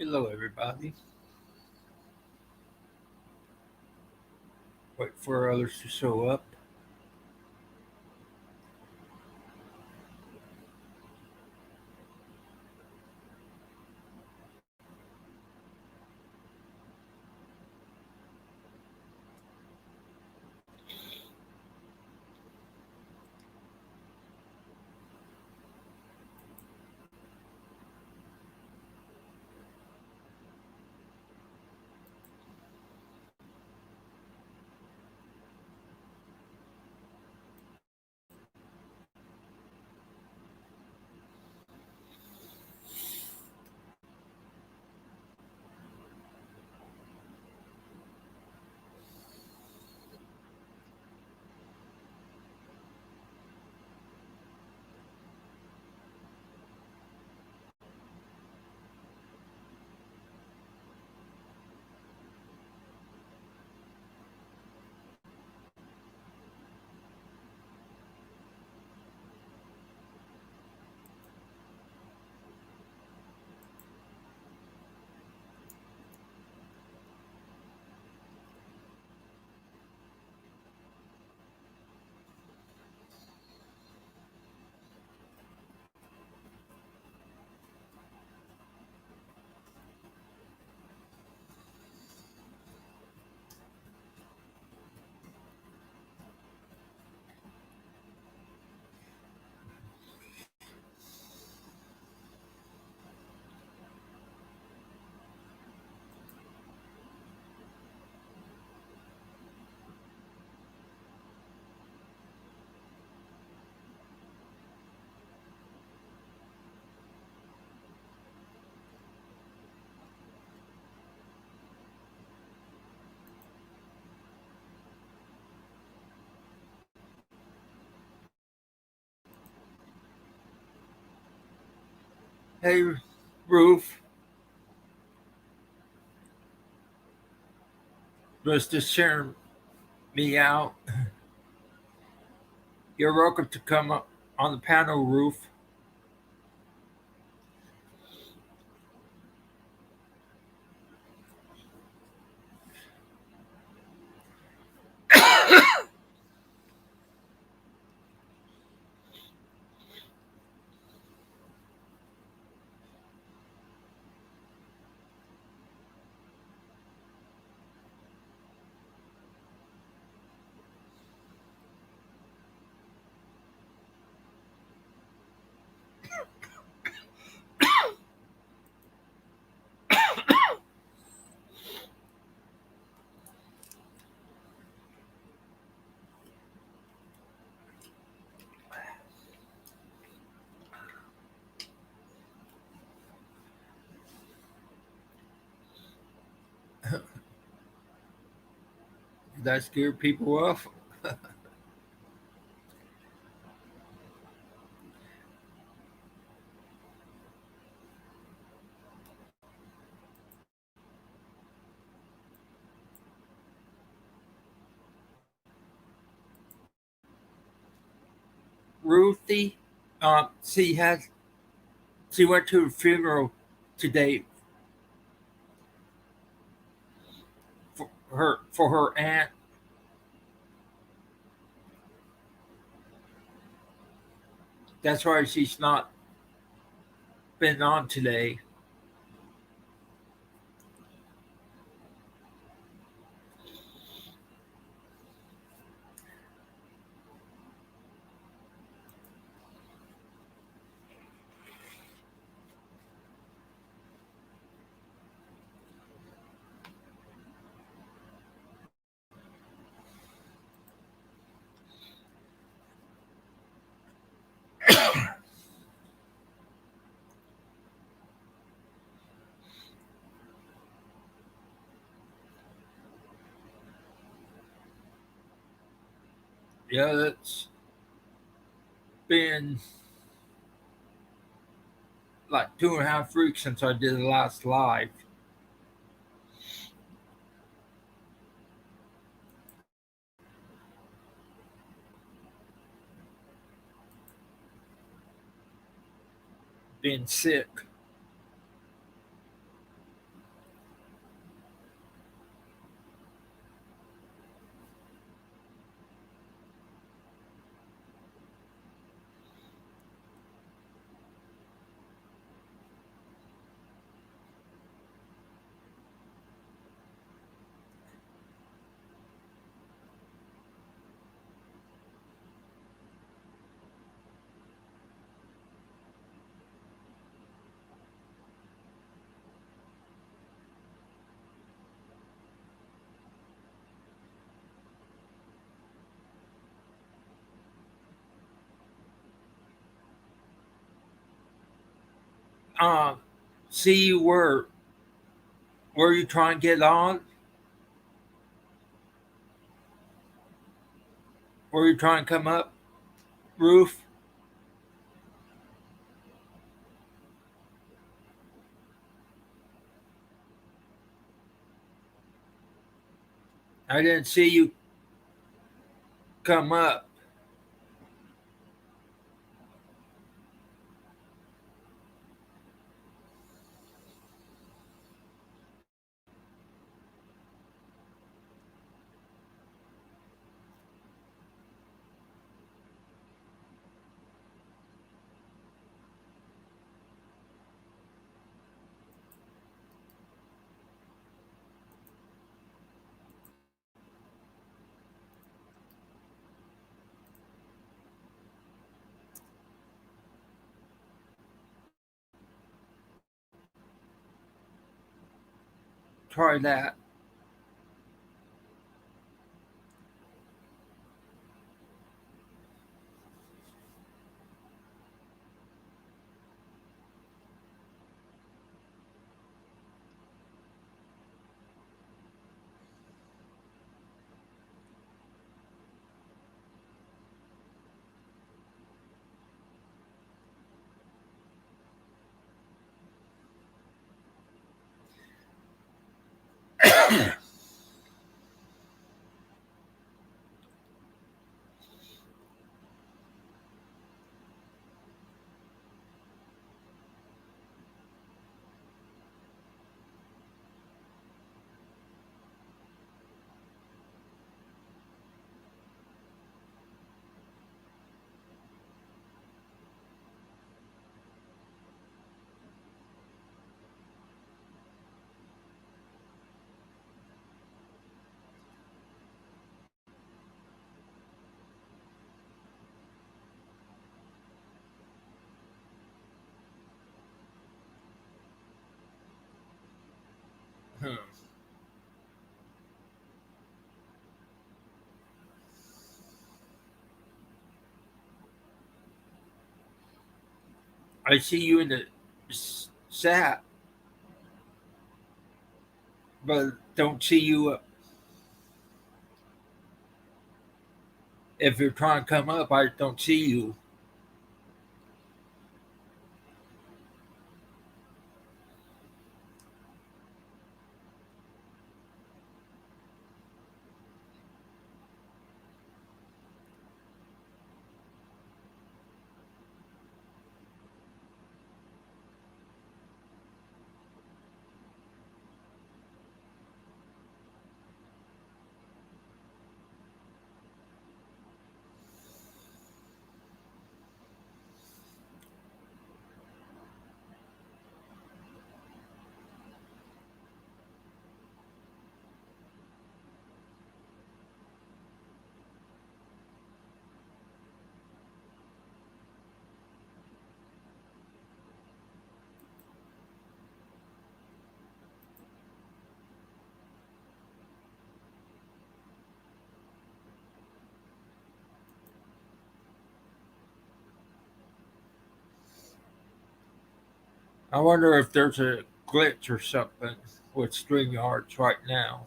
Hello, everybody. Wait for others to show up. Hey, Ruth, was just sharing me out. You're welcome to come up on the panel, Ruth. Did I scare people off? Ruthie, she went to a funeral today for her aunt. That's why she's not been on today. Yeah, that's been like 2.5 weeks since I did the last live. Been sick. um, see you where you trying to get on? Where you trying to come up? Roof? I didn't see you come up. Try that. Hmm. I see you in the sat, but don't see you if you're trying to come up. I don't see you. I wonder if there's a glitch or something with StreamYards right now.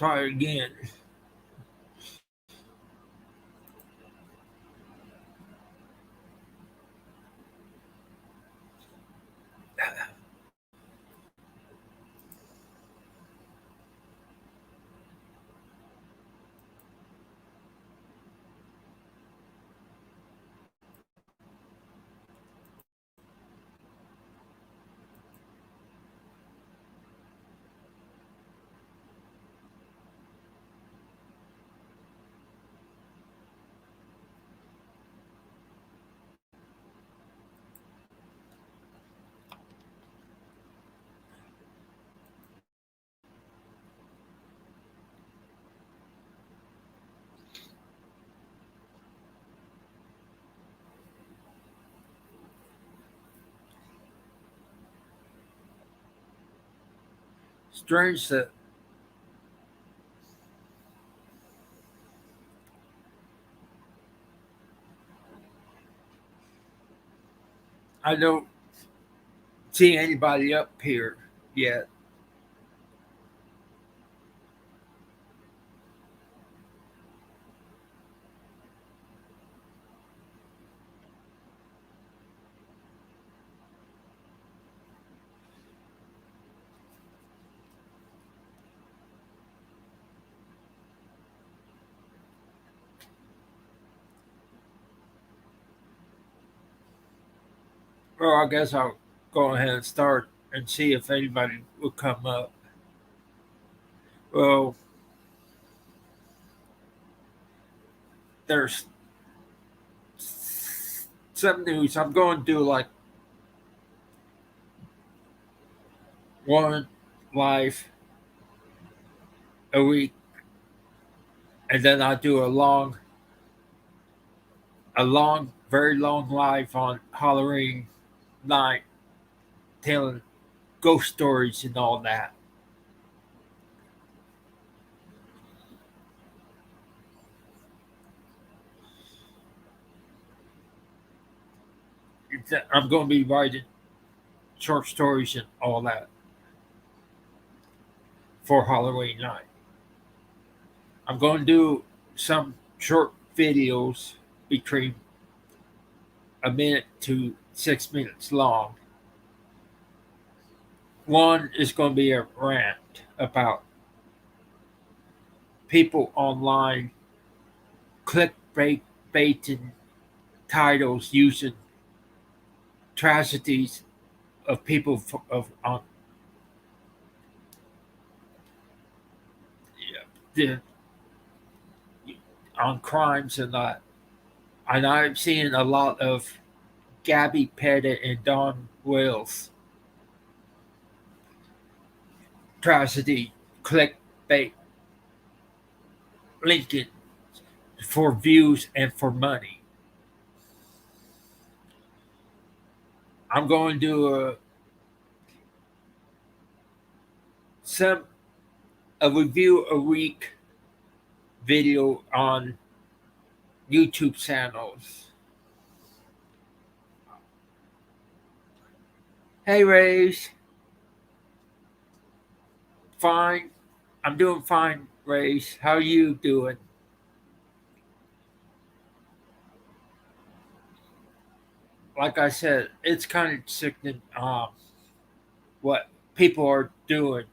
Try again. Strange that I don't see anybody up here yet. Well, I guess I'll go ahead and start and see if anybody will come up. Well, there's some news. I'm going to do like one live a week, and then I do very long live on Halloween night, telling ghost stories and all that. I'm going to be writing short stories and all that for Halloween night. I'm going to do some short videos between a minute to 6 minutes long. One is going to be a rant about people online clickbait baiting titles using tragedies of people the on crimes and that. And I'm seeing a lot of Gabby Pettit and Don Wales tragedy clickbait linking for views and for money. I'm going to do some a review a week video on YouTube channels. Hey Rays, fine. I'm doing fine, Rays. How are you doing? Like I said, it's kind of sickening what people are doing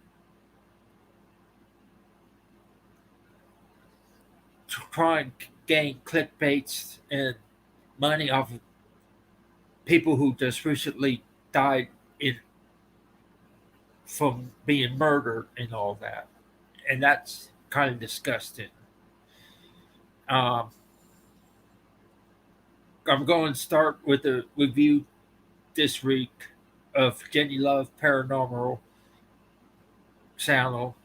to try and gain clickbaits and money off of people who just recently died in from being murdered and all that. And that's kind of disgusting. Um, I'm going to start with a review this week of Jenny Love Paranormal channel,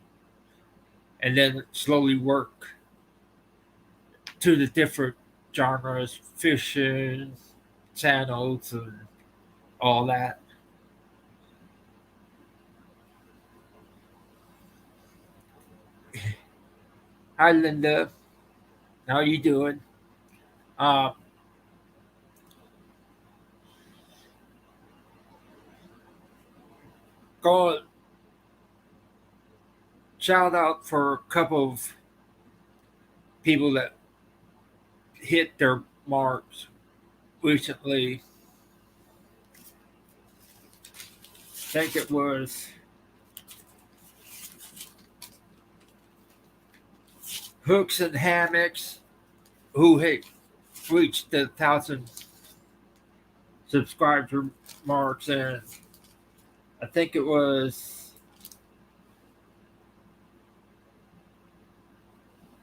and then slowly work to the different genres, fiction channels, and all that. Hi, Linda. How you doing? Uh, go shout out for a couple of people that hit their marks recently. I think it was Hooks and Hammocks, who hit reached the 1,000 subscriber marks, and I think it was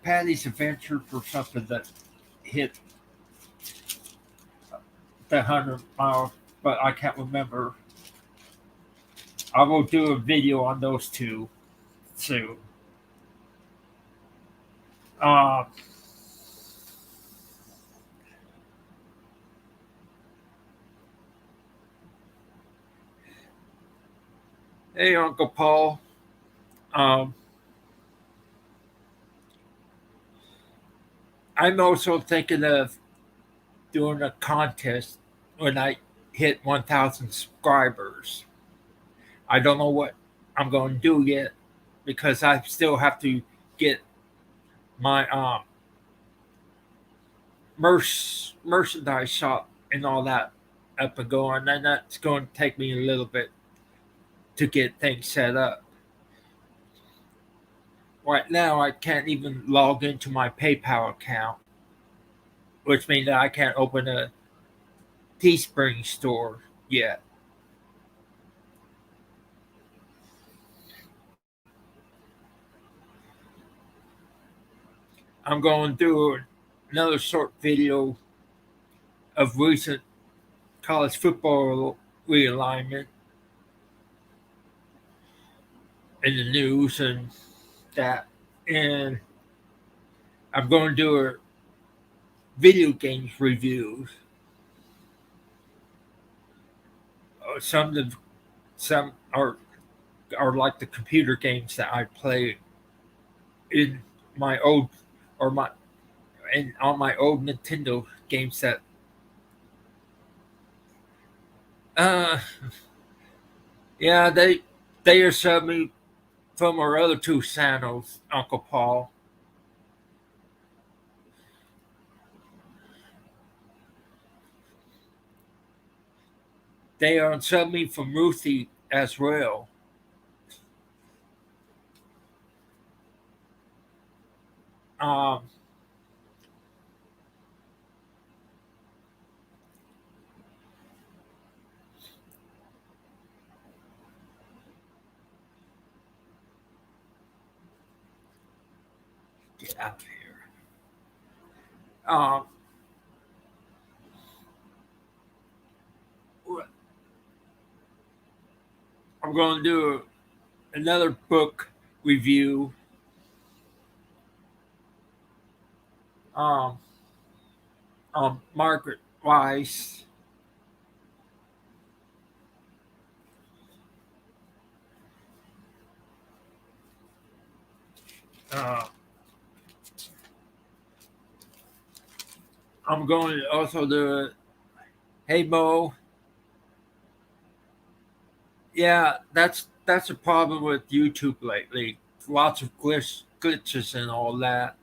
Patty's Adventure for something that hit the 100 miles, but I can't remember. I will do a video on those two soon. Uh, hey, Uncle Paul. Um, I'm also thinking of doing a contest when I hit 1,000 subscribers. I don't know what I'm going to do yet because I still have to get my merchandise shop and all that up and going, and that's going to take me a little bit to get things set up. Right now, I can't even log into my PayPal account, which means that I can't open a Teespring store yet. I'm going to do another short video of recent college football realignment in the news and that. And I'm going to do a video games reviews. Some are like the computer games that I play in my old or my and on my old Nintendo game set. Uh, yeah, they are subbed me from our other two channels, Uncle Paul. They are subbed me from Ruthie as well. Um, get out of here. Um, I'm going to do another book review. Um, Margaret Weiss. Uh, I'm going to also do Hey Mo. Yeah, that's a problem with YouTube lately. Lots of glitches and all that.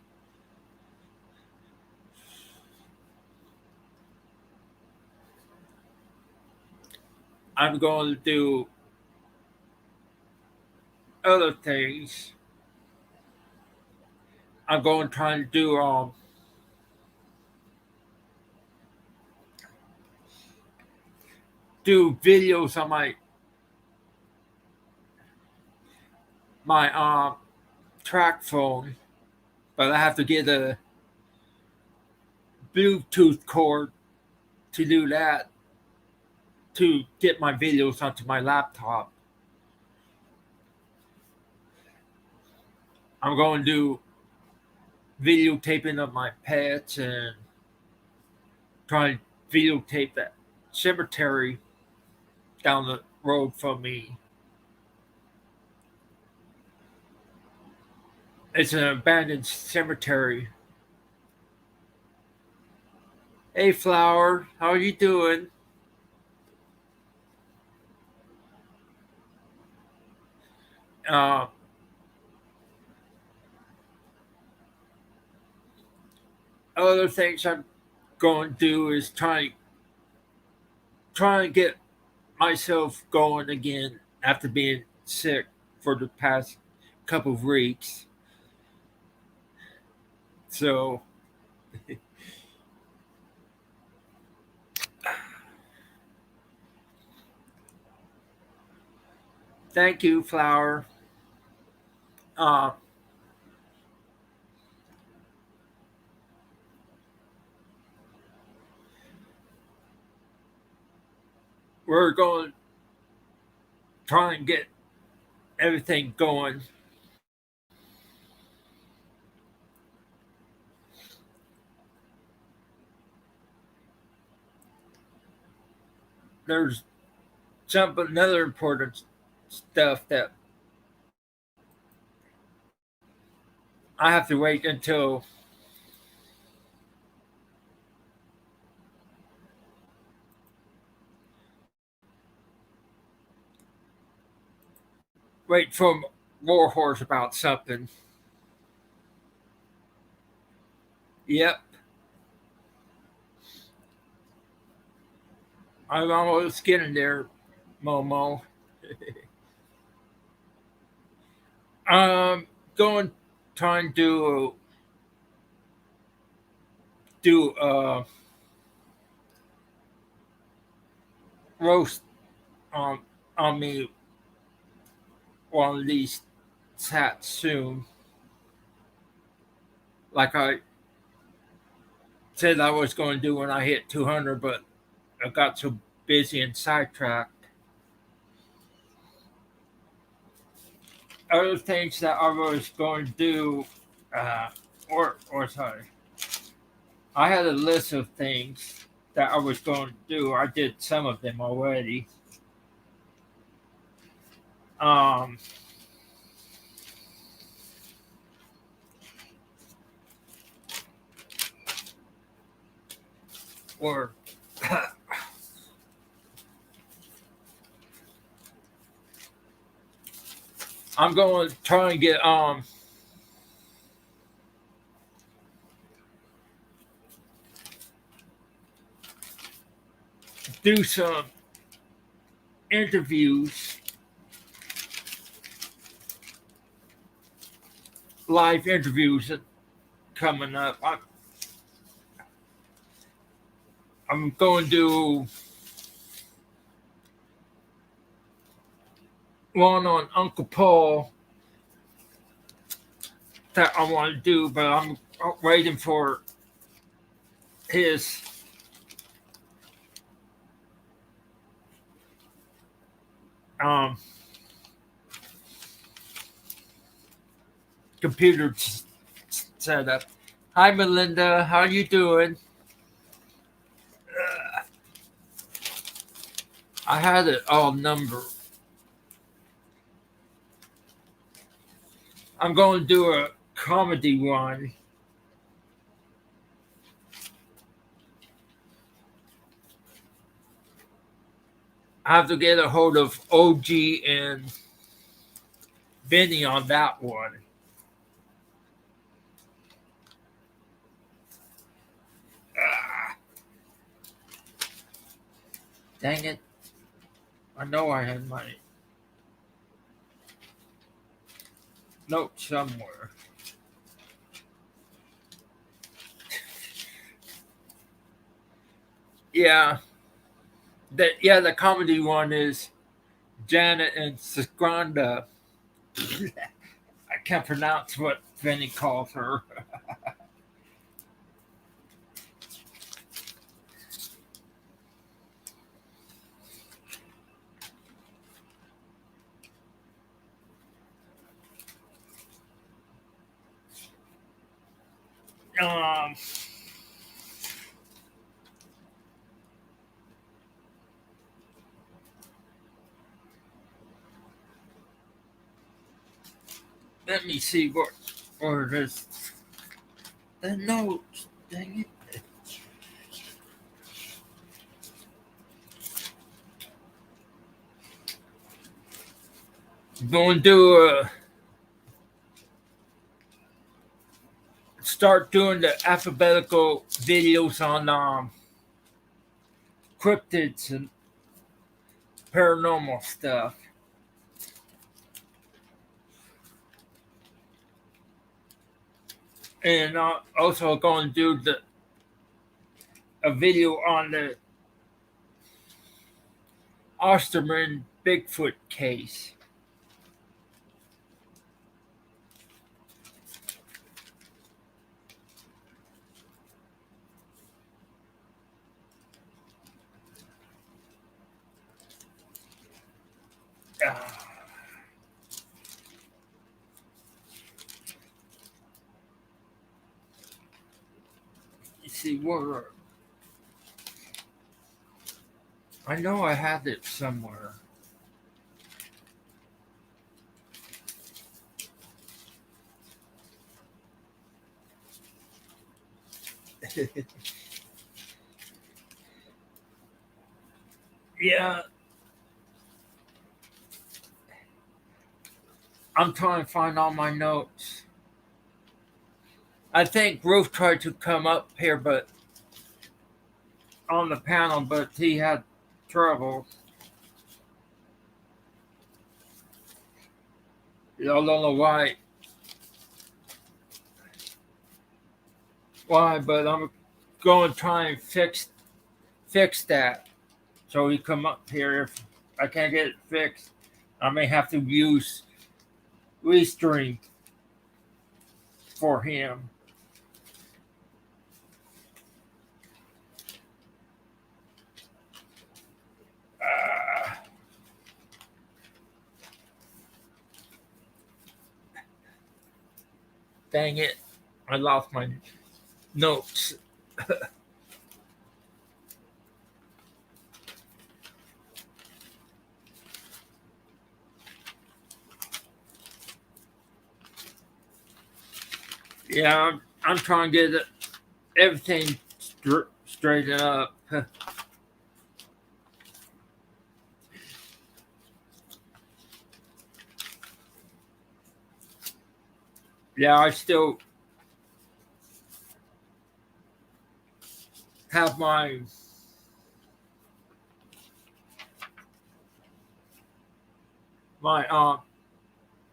I'm going to do other things. I'm going to try to do videos on my track phone, but I have to get a Bluetooth cord to do that to get my videos onto my laptop. I'm going to do videotaping of my pets and try to videotape that cemetery down the road from me. It's an abandoned cemetery. Hey, Flower, how are you doing? Uh, Other things I'm going to do is try and get myself going again after being sick for the past couple of weeks. So thank you, Flower. Uh, we're going to try and get everything going. There's some another important stuff that I have to wait until wait for Warhorse about something. Yep, I'm almost getting there, Momo. Um, going trying to do roast on on me one of these sats soon. Like I said I was going to do when I hit 200, but I got so busy and sidetracked. Other things that I was going to do, uh, or sorry, I had a list of things that I was going to do. I did some of them already. Um, or I'm going to try and get do some interviews, live interviews coming up. I'm going to do one on Uncle Paul that I want to do, but I'm waiting for his um, computer setup. Hi, Melinda. How you doing? I had it all numbered. I'm going to do a comedy one. I have to get a hold of OG and Benny on that one. Ah, dang it. I know I had my note somewhere. Yeah. The comedy one is Janet and Sagranda. I can't pronounce what Benny calls her. Um, let me see what or this the notes. Dang it. Going to do start doing the alphabetical videos on cryptids and paranormal stuff. And also going to do a video on the Osterman Bigfoot case. Uh, you see where I know I have it somewhere. Yeah, I'm trying to find all my notes. I think Ruth tried to come up here, but on the panel, but he had trouble. I don't know why, but I'm going to try and fix that. So he come up here. If I can't get it fixed, I may have to use Restream for him. Uh, Dang it. I lost my notes. Yeah, I'm trying to get everything straightened up. Yeah, I still have my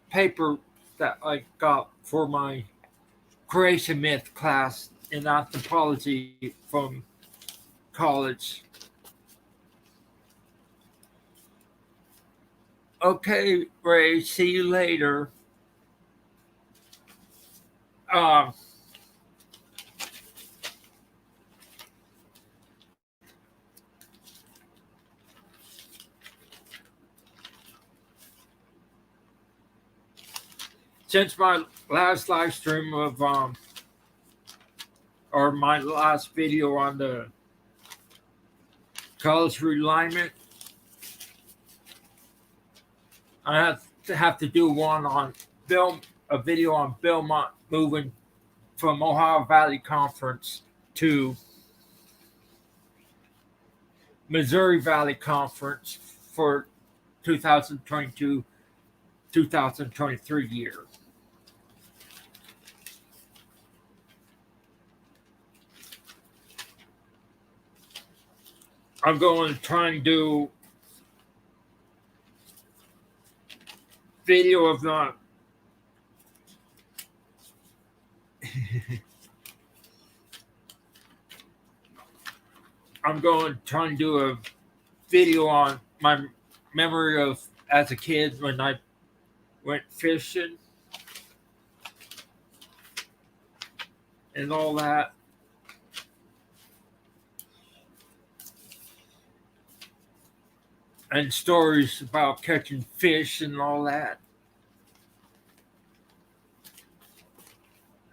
paper that I got for my creation myth class in anthropology from college. Okay, Ray, see you later. Um, since my last live stream of or my last video on the college realignment, I have to do one on a video on Belmont moving from Ohio Valley Conference to Missouri Valley Conference for 2022 2023 year. I'm going to try and do video of the I'm going to try and do a video on my memory of as a kid when I went fishing and all that. And stories about catching fish and all that.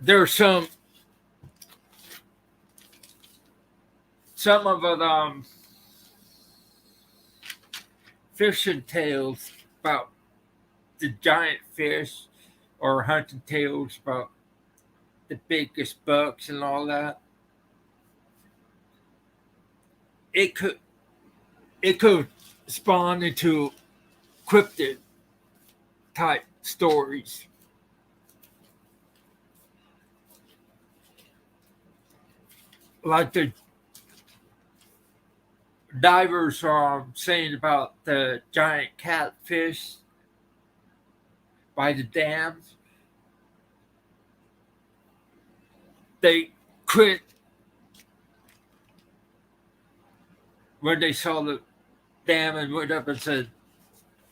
There's some of it fishing tales about the giant fish or hunting tales about the biggest bucks and all that. It could spawn into cryptid type stories. Like the divers are saying about the giant catfish by the dams. They quit when they saw the dam and went up and said,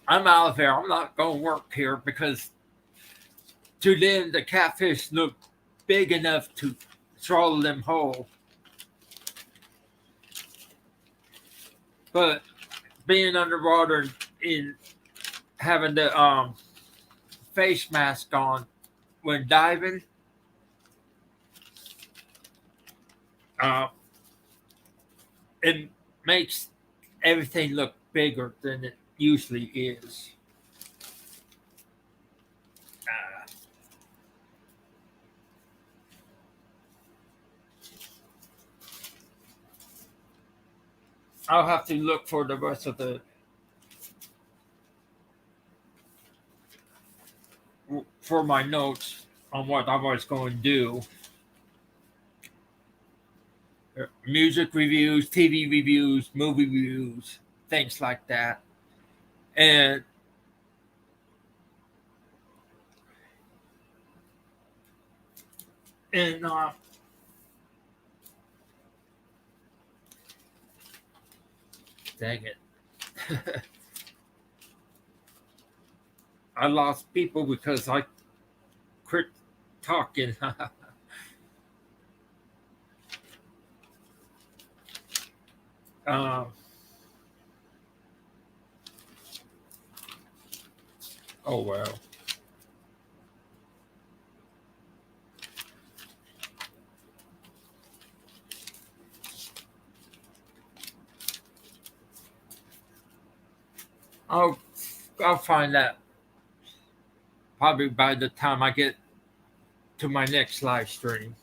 I'm out of here. I'm not going to work here because to them, the catfish looked big enough to swallow them whole. But being underwater and having the face mask on when diving, it makes everything look bigger than it usually is. I'll have to look for the rest of the for my notes on what I was going to do. Music reviews, TV reviews, movie reviews, things like that. And and dang it. I lost people because I quit talking. um, oh well. I'll I'll find that probably by the time I get to my next live stream.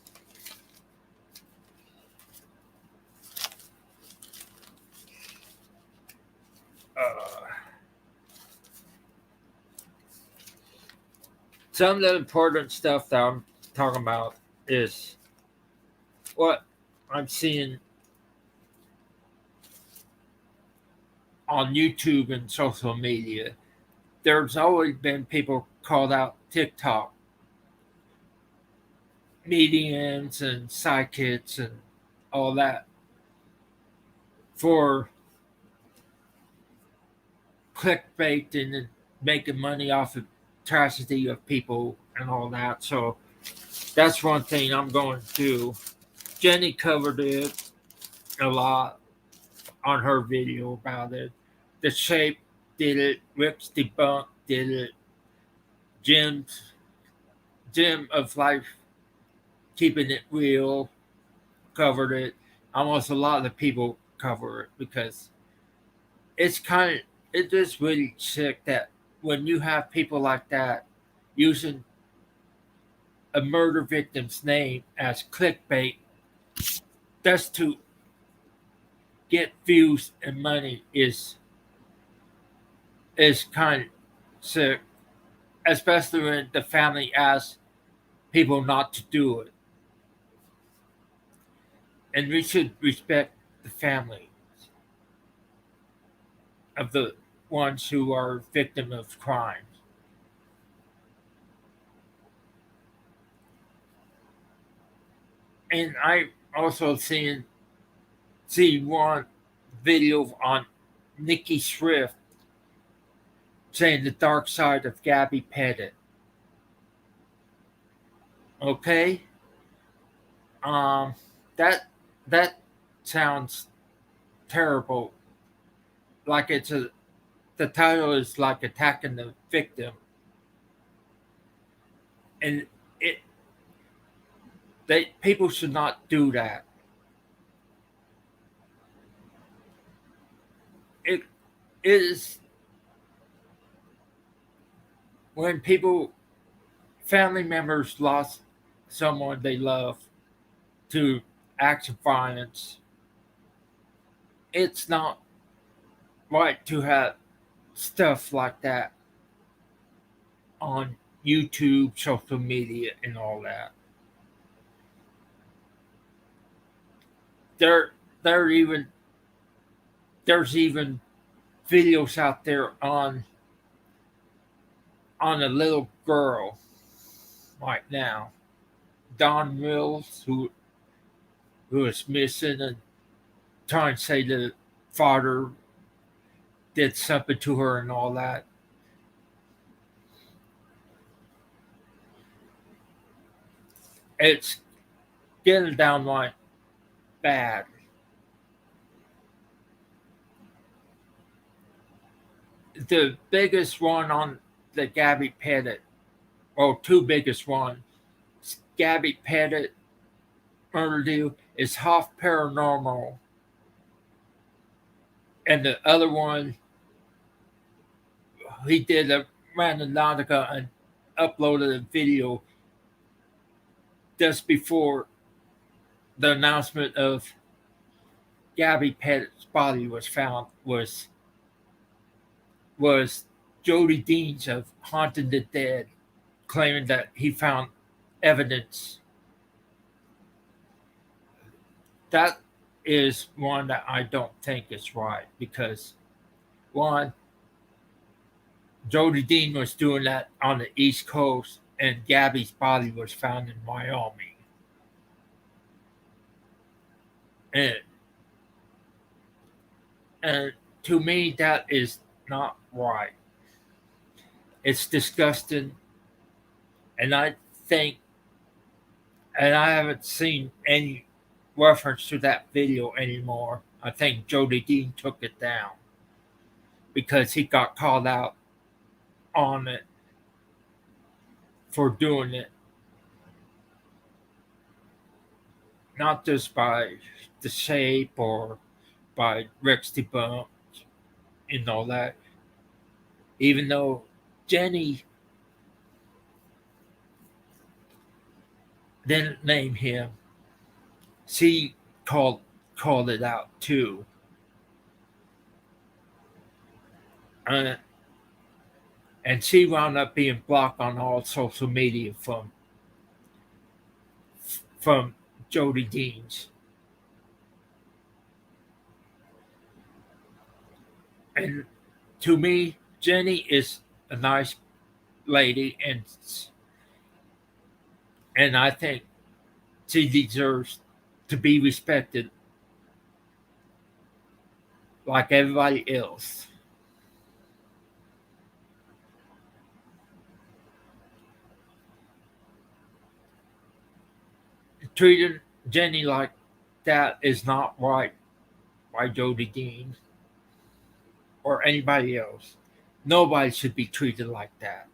Uh, some of the important stuff that I'm talking about is what I'm seeing on YouTube and social media. There's always been people called out TikTok mediums and psychics and all that for clickbait and making money off of tragedy of people and all that. So that's one thing I'm going to do. Jenny covered it a lot on her video about it. The Shape did it. Rick's Debunk did it. Jim of Life Keeping It Real covered it. Almost a lot of the people cover it because it's kind of it's just really sick that when you have people like that using a murder victim's name as clickbait just to get views and money is kind of sick, especially when the family asks people not to do it. And we should respect the family of the ones who are victim of crimes. And I also see one video on Nikki Swift saying the dark side of Gabby Pettit. Okay, um, that that sounds terrible. Like the title is like attacking the victim, and it they people should not do that. It is when people family members lost someone they love to acts of violence. It's not right to have stuff like that on YouTube, social media, and all that. There, there even there's even videos out there on a little girl right now, Don Mills, who is missing and trying to say the father did something to her and all that. It's getting downright bad. The biggest one on the Gabby Pettit, or two biggest ones, Gabby Pettit murder deal is Hoff Paranormal, and the other one he did a random Nautica and uploaded a video just before the announcement of Gabby Pettit's body was found was Jody Deans of Haunting the Dead claiming that he found evidence. That is one that I don't think is right because one, Jody Dean was doing that on the East Coast and Gabby's body was found in Wyoming. And and to me that is not right. It's disgusting and I think and I haven't seen any reference to that video anymore. I think Jody Dean took it down because he got called out on it for doing it, not just by the shape or by Rex DeBump and all that. Even though Jenny didn't name him, she called it out too. Uh, and she wound up being blocked on all social media from Jody Deans. And to me, Jenny is a nice lady, and I think she deserves to be respected like everybody else. Treating Jenny like that is not right by Jody Dean or anybody else. Nobody should be treated like that.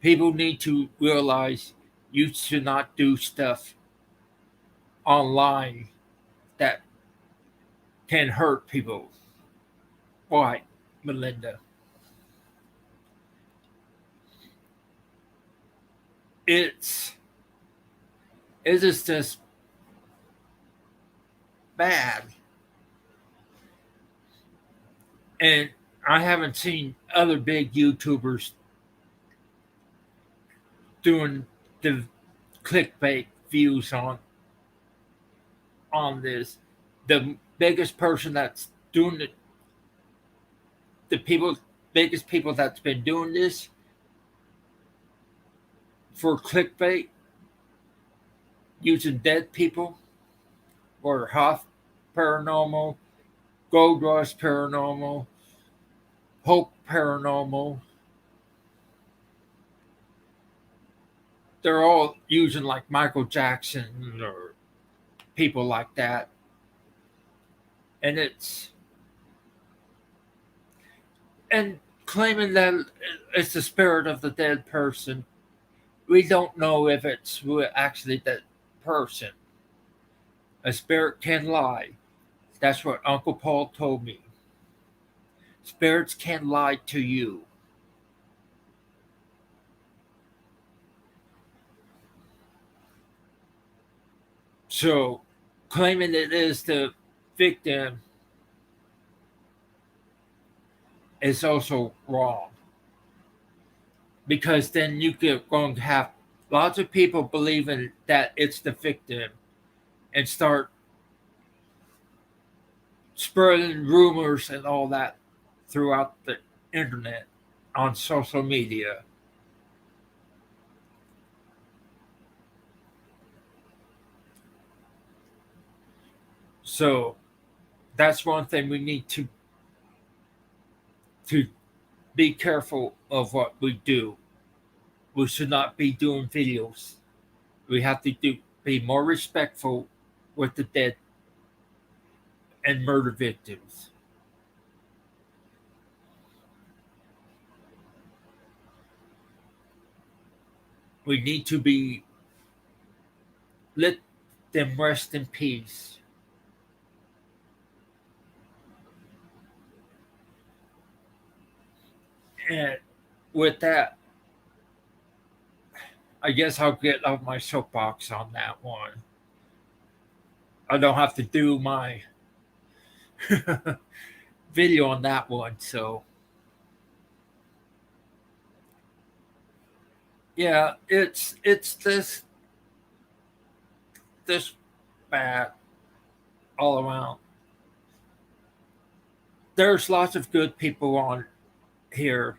People need to realize you should not do stuff online that can hurt people. Why, Melinda? It's it is just bad. And I haven't seen other big YouTubers doing the clickbait views on this. The biggest person that's doing it, the people, biggest people that's been doing this for clickbait using dead people or Huff Paranormal, Gold Rush Paranormal, Hope Paranormal. They're all using like Michael Jackson or people like that. And and claiming that it's the spirit of the dead person. We don't know if it's actually that person. A spirit can lie. That's what Uncle Paul told me. Spirits can lie to you. So claiming it is the victim is also wrong. Because then you're going to have lots of people believing that it's the victim and start spreading rumors and all that throughout the internet on social media. So that's one thing we need to be careful of what we do. We should not be doing videos. We have to be more respectful with the dead and murder victims. We need to be let them rest in peace. And with that, I guess I'll get off my soapbox on that one. I don't have to do my video on that one. So yeah, it's this bad all around. There's lots of good people on here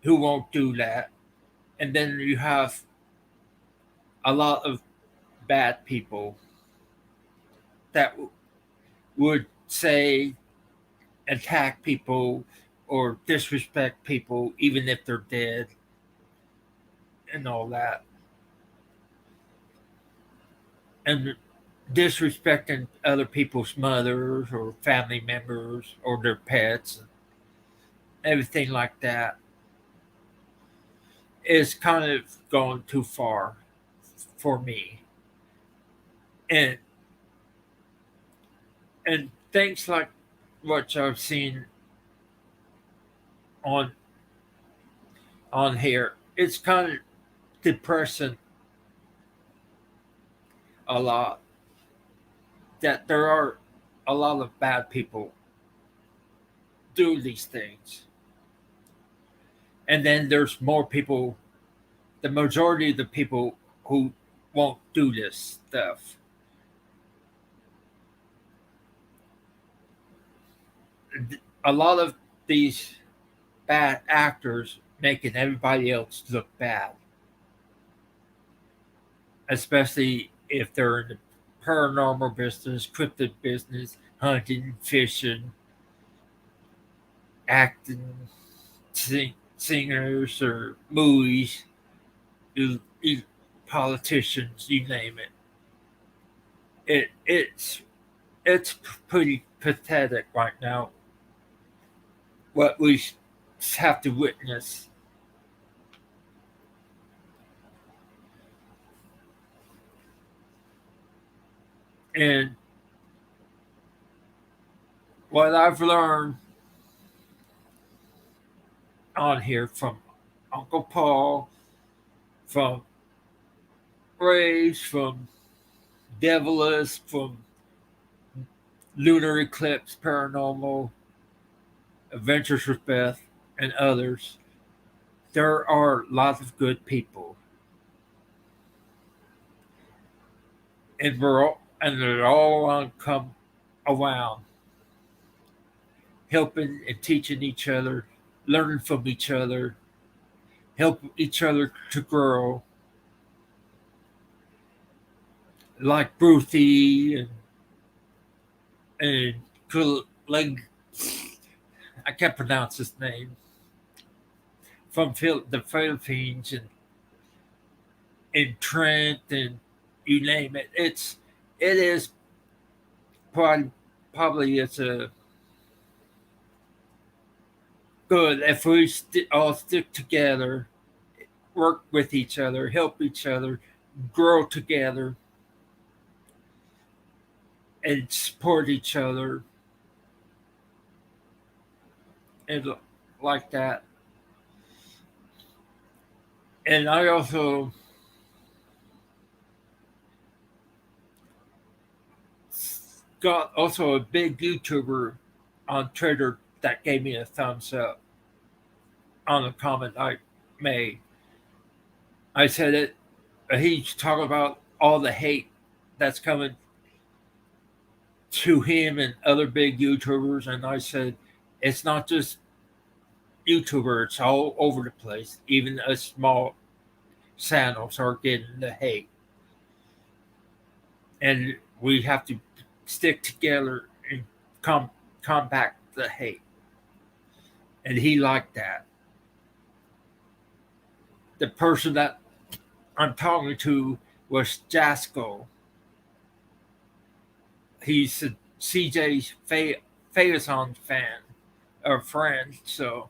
who won't do that, and then you have a lot of bad people that would say attack people or disrespect people even if they're dead and all that, and disrespecting other people's mothers or family members or their pets, everything like that is kind of going too far for me. And things like what I've seen on here, it's kind of depressing a lot that there are a lot of bad people do these things. And then there's more people, the majority of the people who won't do this stuff. A lot of these bad actors making everybody else look bad, especially if they're in the paranormal business, cryptid business, hunting, fishing, acting, singers, or movies, politicians, you name it. It's pretty pathetic right now what we have to witness. And what I've learned on here from Uncle Paul, from Rays, from Devilus, from Lunar Eclipse Paranormal, Adventures with Beth, and others, there are lots of good people. And they're all around come around helping and teaching each other, learning from each other, help each other to grow, like Ruthie and like I can't pronounce his name, from the Philippines, and Trent, and you name it. It is probably it's a good if we all stick together, work with each other, help each other, grow together, and support each other, and like that. And I also got also a big YouTuber on Twitter that gave me a thumbs up on a comment I made. I said it. He's talking about all the hate that's coming to him and other big YouTubers, and I said it's not just YouTuber; it's all over the place. Even a small channels are getting the hate, and we have to stick together and combat the hate. And he liked that. The person that I'm talking to was Jasko. He's a CJ Faison fan or friend, so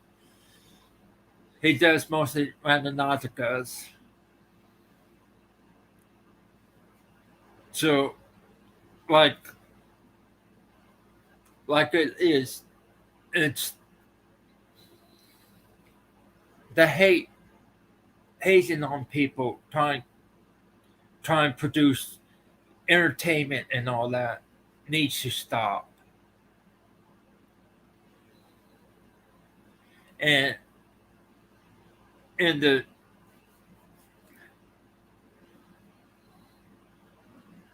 he does mostly Randonauticas. So, like, it is, it's the hating on people, trying to produce entertainment and all that. needs to stop. And and the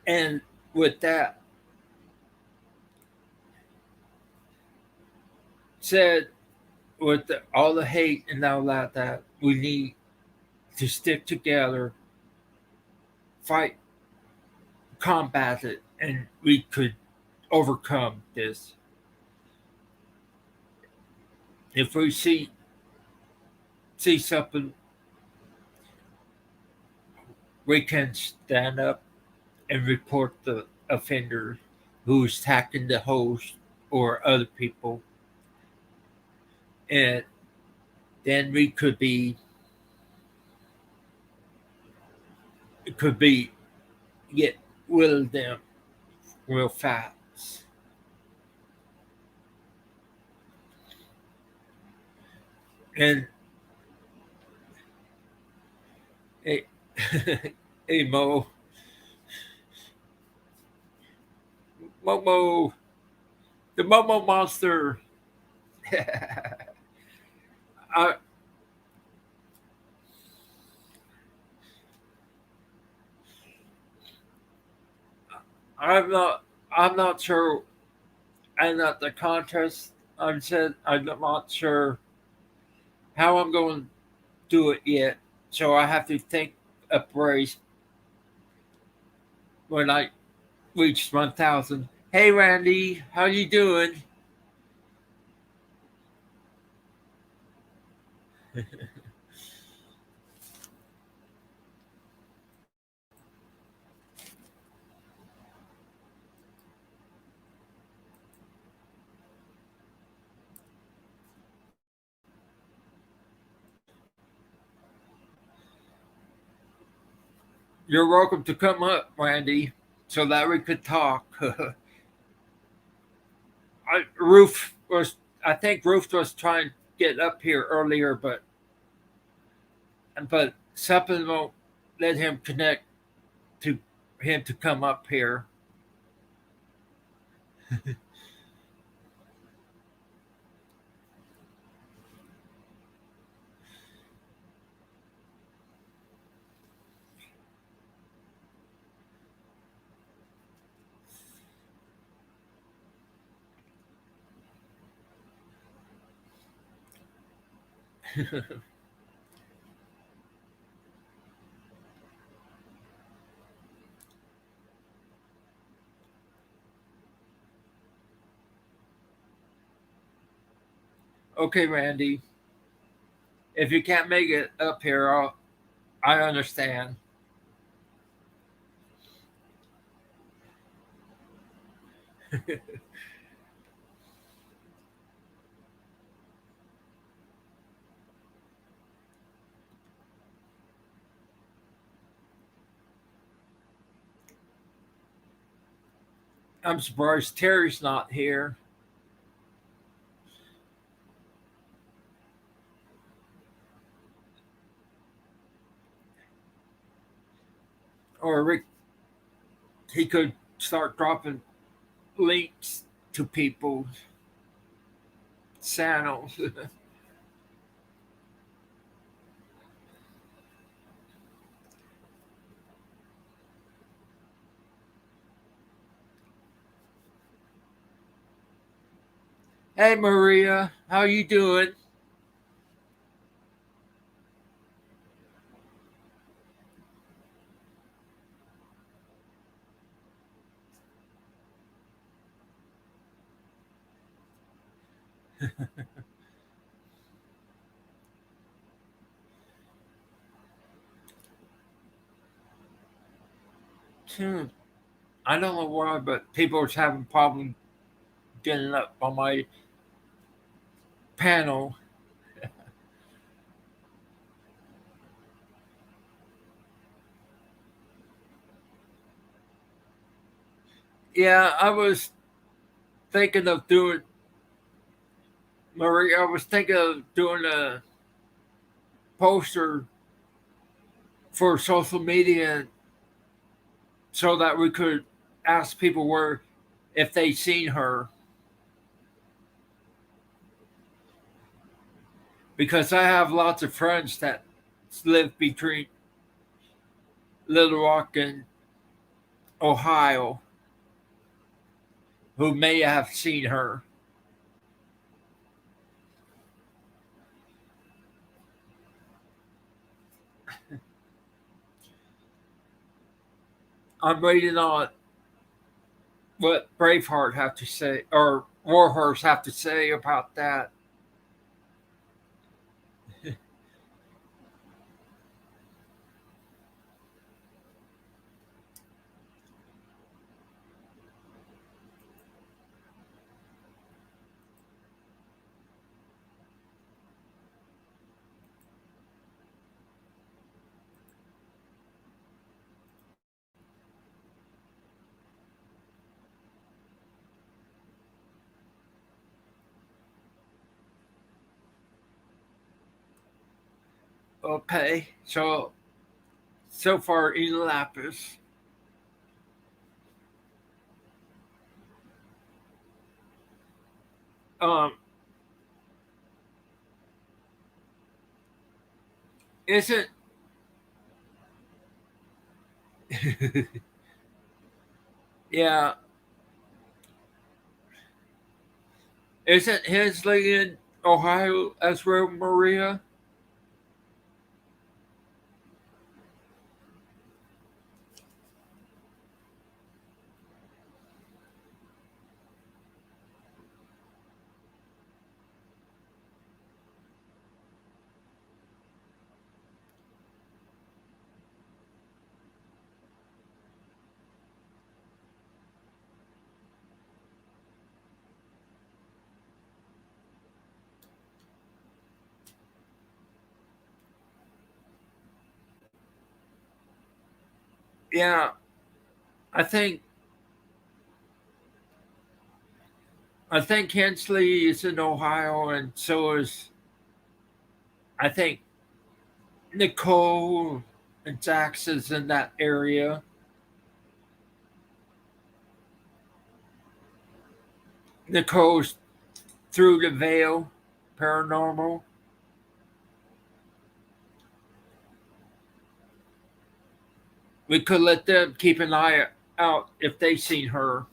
and with that said, with all the hate and all that, we need to stick together, fight, combat it, and we could overcome this. If we see something, we can stand up and report the offender who's attacking the host or other people, and then we could be get rid of them real fast. And hey, hey Momo, the Momo monster. I, I'm not. I'm not sure. And at the contest, I said I'm not sure how I'm going to do it yet. So I have to think up ways when I reach 1,000. Hey Randy, how you doing? You're welcome to come up, Randy, so that we could talk. Roof was, I think Roof was trying to get up here earlier, but something won't let him connect to him to come up here. Okay, Randy, if you can't make it up here, I understand. I'm surprised Terry's not here, or Rick. He could start dropping links to people's channels. Hey Maria, how you doing? Hmm, I don't know why, but people are having problems getting up on my panel. Yeah, I was thinking of doing Maria. I was thinking of doing a poster for social media so that we could ask people where if they seen her, because I have lots of friends that live between Little Rock and Ohio who may have seen her. I'm waiting on what Braveheart have to say or Warhorse have to say about that. Okay, so far in Lapis, um, isn't yeah, isn't Hensley in Ohio as well, Maria? Yeah, I think I think Hensley is in Ohio, and so is I think Nicole and Jax is in that area. Nicole's through the veil, paranormal. We could let them keep an eye out if they seen her.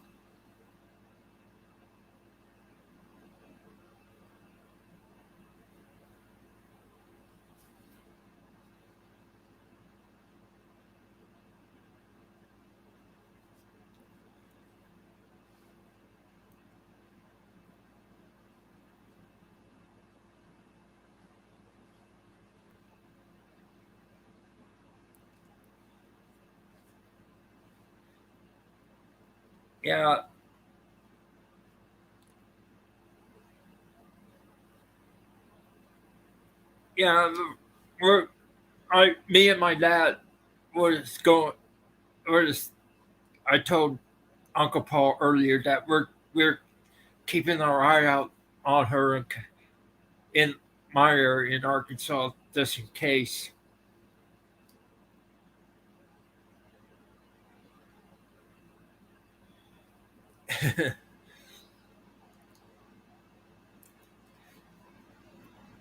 Yeah, yeah. We're me and my dad was going. Was I told Uncle Paul earlier that we're keeping our eye out on her in my area in Arkansas just in case.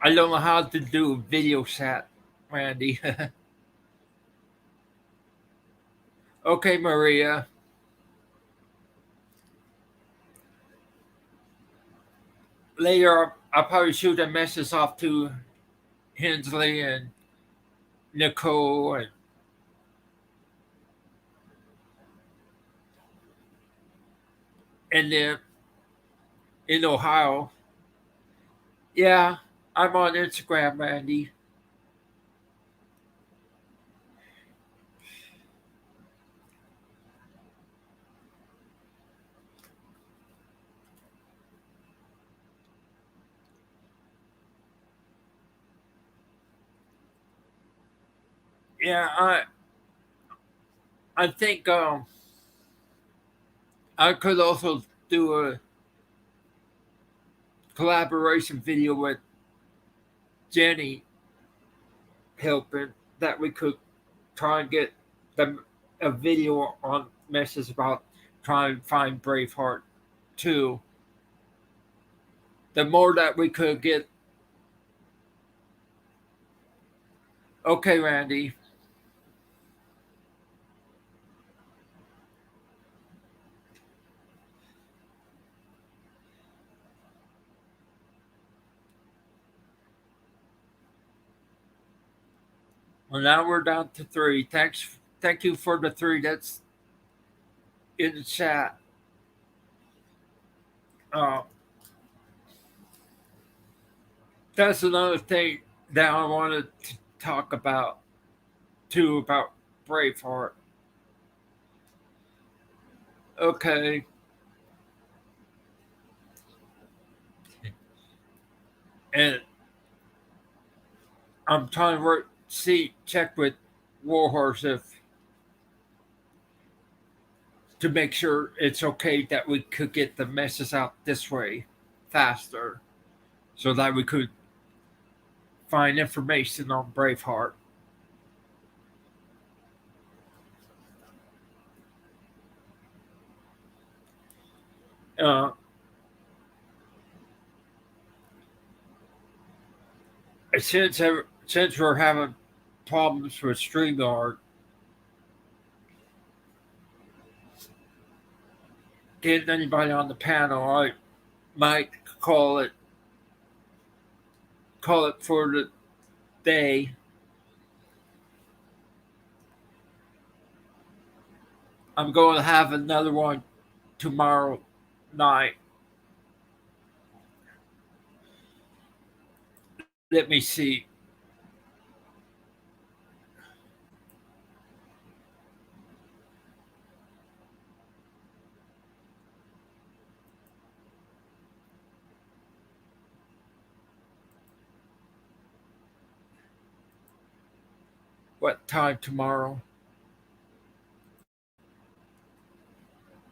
I don't know how to do video chat, Randy. Okay, Maria. Later, I'll probably shoot a message off to Hensley and Nicole and then in Ohio. Yeah, I'm on Instagram, Randy. Yeah, I think I could also do a collaboration video with Jenny helping that we could try and get them a video on message about trying to find Braveheart. too. The more that we could get. Okay, Randy. Well, now we're down to three. Thank you for the three that's in the chat. Uh, that's another thing that I wanted to talk about too about Braveheart. Okay, and I'm trying to check with Warhorse if to make sure it's okay that we could get the messages out this way faster, so that we could find information on Braveheart. Uh, since since we're having problems with StreamYard, getting anybody on the panel, I might call it for the day. I'm going to have another one tomorrow night. Let me see. What time tomorrow?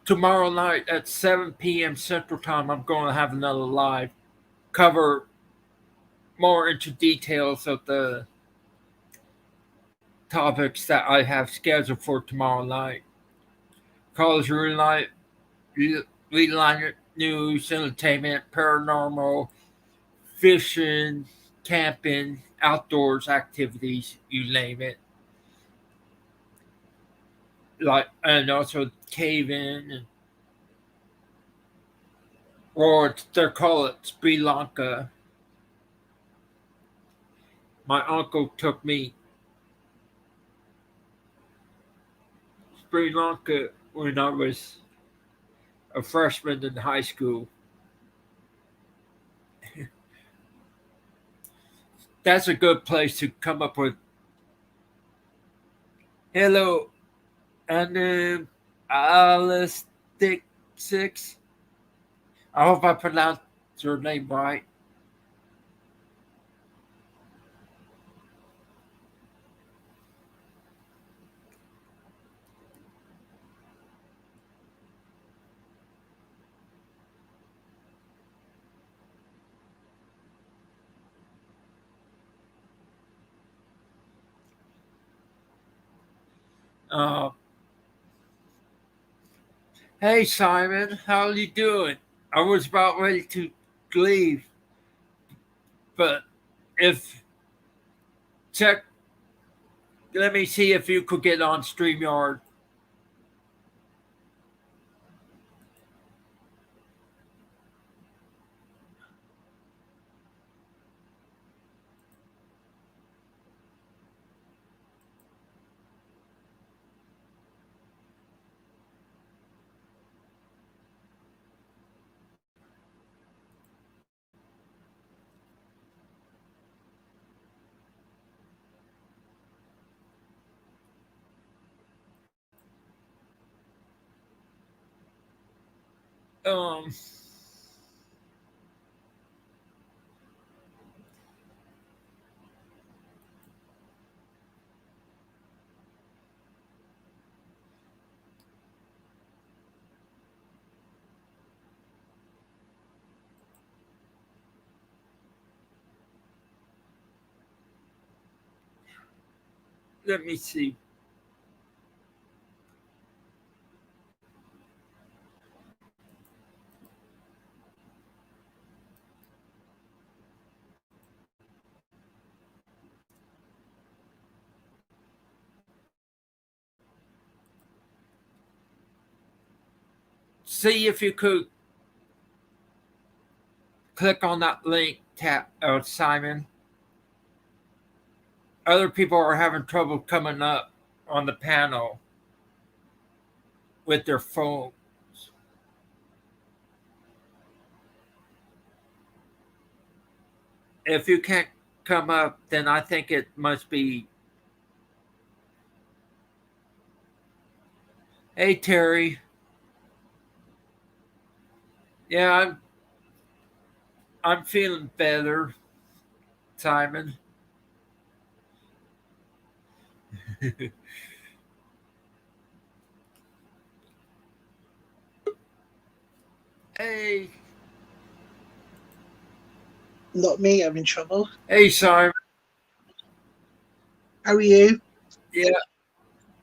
Tomorrow night at 7 p.m. Central Time, I'm going to have another live cover more into details of the topics that I have scheduled for tomorrow night. College Room Night, Line News, Entertainment, Paranormal, Fishing, Camping, Outdoors Activities, you name it. Like, and also cave-in, or they call it Sri Lanka. My uncle took me Sri Lanka when I was a freshman in high school. That's a good place to come up with. Hello, and Alice Dick Six. I hope I pronounced your name right. Uh, hey Simon, how are you doing? I was about ready to leave, but if check, let me see if you could get on StreamYard. Um, let me see. see if you could click on that link, Simon. Other people are having trouble coming up on the panel with their phone. If you can't come up, then I think it must be. Hey, Terry. Yeah, I'm feeling better, Simon. Hey, Not me having trouble. hey, Simon. How are you?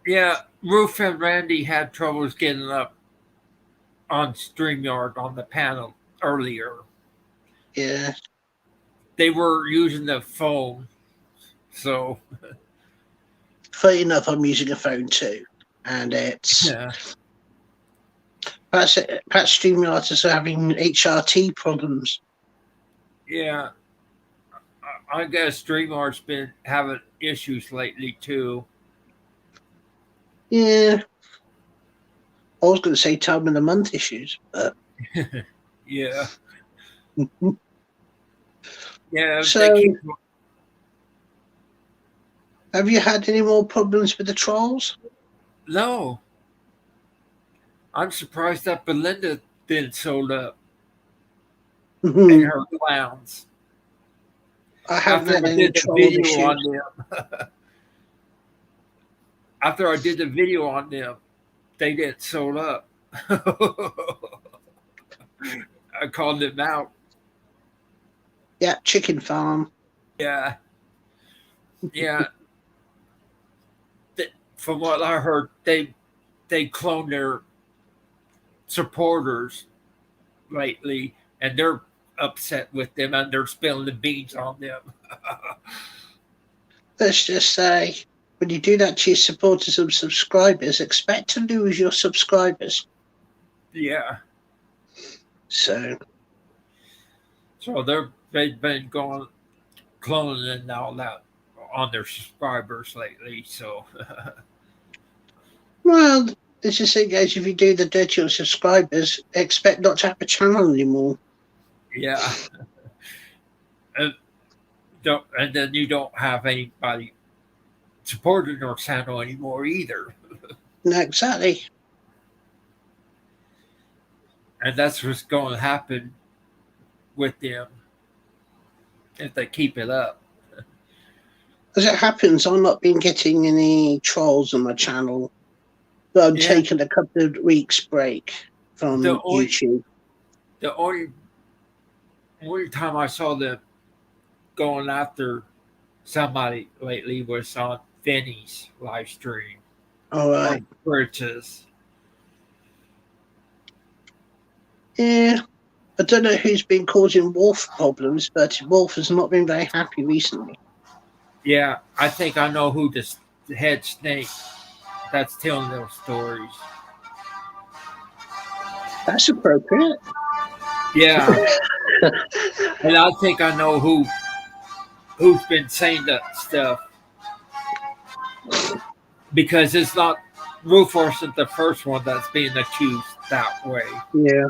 Yeah. Roof and Randy had troubles getting up on StreamYard on the panel earlier. Yeah. They were using the phone, so Funny enough, I'm using a phone too. And it's yeah. perhaps StreamYard is having HRT problems. Yeah, I guess StreamYard's been having issues lately too. Yeah. I was going to say time of the month issues, but Yeah, yeah. So, They keep. have you had any more problems with the trolls? No, I'm surprised that Belinda didn't sold up in her clowns I haven't after had I any did the troll video issues. on them. After I did the video on them, they didn't sold up. I called them out. Yeah, chicken farm. Yeah, yeah. From what I heard, they cloned their supporters lately, and they're upset with them, and they're spilling the beans on them. Let's just say, when you do that to your supporters and subscribers, expect to lose your subscribers. Yeah. So They've been going cloning and all that on their subscribers lately. So well, this is it, guys. If you do the dirty on subscribers, expect not to have a channel anymore. yeah, and then you don't have anybody supporting your channel anymore either. No, exactly. And that's what's going to happen with them if they keep it up. As it happens, I've not been getting any trolls on my channel, but I'm taking a couple of weeks break from YouTube. The only time I saw them going after somebody lately was on Vinny's live stream. All right. Bridges. Yeah. I don't know who's been causing Wolf problems, but Wolf has not been very happy recently. Yeah, I think I know who the head snake that's telling those stories. That's appropriate. Yeah. And I think I know who's been saying that stuff. Because it's not Roof isn't the first one that's being accused that way. Yeah.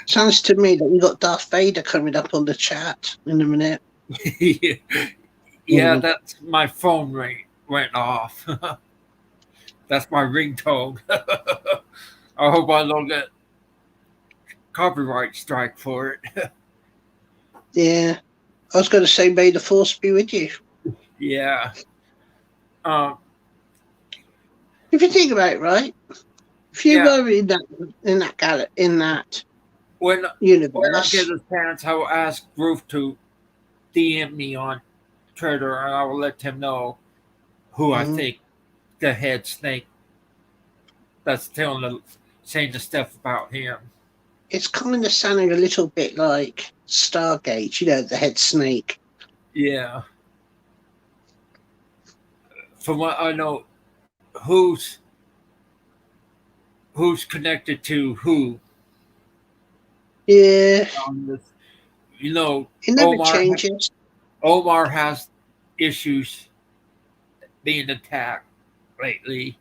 Sounds to me that we got Darth Vader coming up on the chat in a minute. Yeah, that's my phone went off. That's my ringtone. I hope I don't get copyright strike for it. Yeah. I was going to say, may the force be with you. Yeah. If you think about it, right? If you were in that universe, when I get a chance, I will ask Roof to DM me on Twitter, and I will let him know who I think the head snake that's saying the stuff about him. It's kind of sounding a little bit like Stargate, the head snake. Yeah. From what I know, who's who's connected to who Yeah, on this. You know, it never changes. Omar has issues being attacked lately.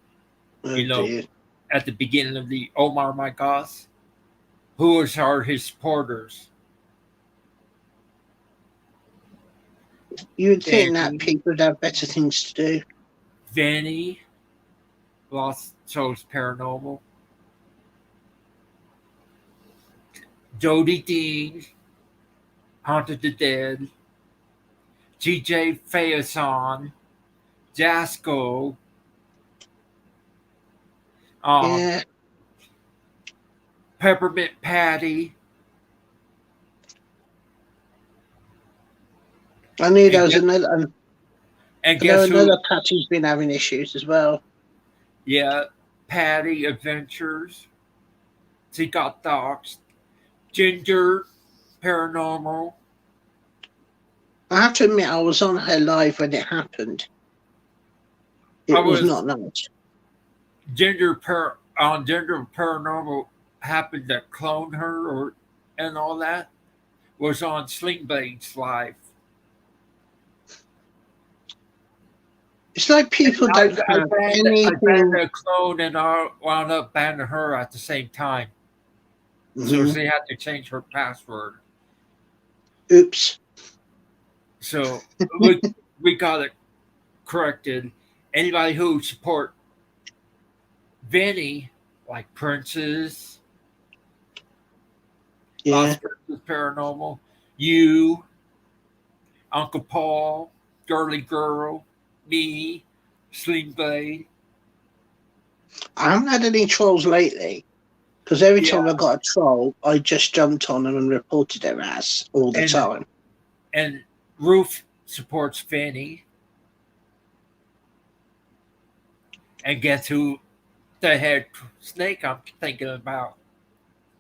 Oh You know, dear. at the beginning of the Omar Mygas, who are his supporters? You would think that Vanny, people would have better things to do. Vanny, Lost Souls Paranormal, Jody Dean, Haunted the Dead, GJ Faison, Jasco, um, Yeah, Peppermint Patty, I knew there and was another. and I know guess who? another Patty's been having issues as well. Yeah, Patty Adventures. She got doxxed. Ginger Paranormal. I have to admit, I was on her live when it happened. I It was was not nice. Ginger Paranormal happened to clone her or and all that was on Sling Blades live. It's like people don't have I banned anything. a clone and I wound up banning her at the same time. So Mhm. she had to change her password. Oops. So we got it corrected. Anybody who support Vinny, like Princess, Yeah. Lost Princess Paranormal, you, Uncle Paul, Girly Girl, me, Sling Blade. I haven't had any trolls lately because every Yeah, time I got a troll, I just jumped on them and reported their ass all the and time. and Roof supports Fanny. And guess who the head snake I'm thinking about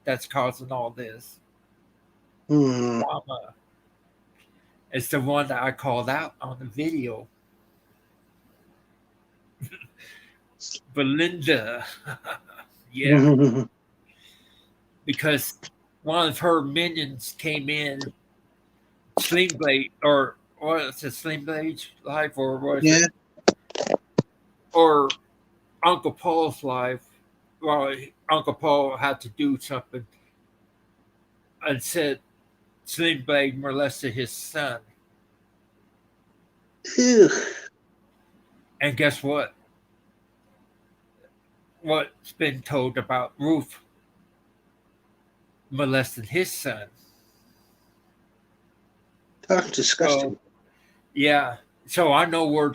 that's causing all this Hmm. drama? It's the one that I called out on the video. Belinda. Yeah. Because one of her minions came in, Sling Blade, or was it Sling Blade life, or was it, Yeah. or Uncle Paul's life? Well, Uncle Paul had to do something and said Sling Blade molested his son. Ew. And guess what? What's been told about Ruth molesting his son? That's disgusting. So yeah, so I know where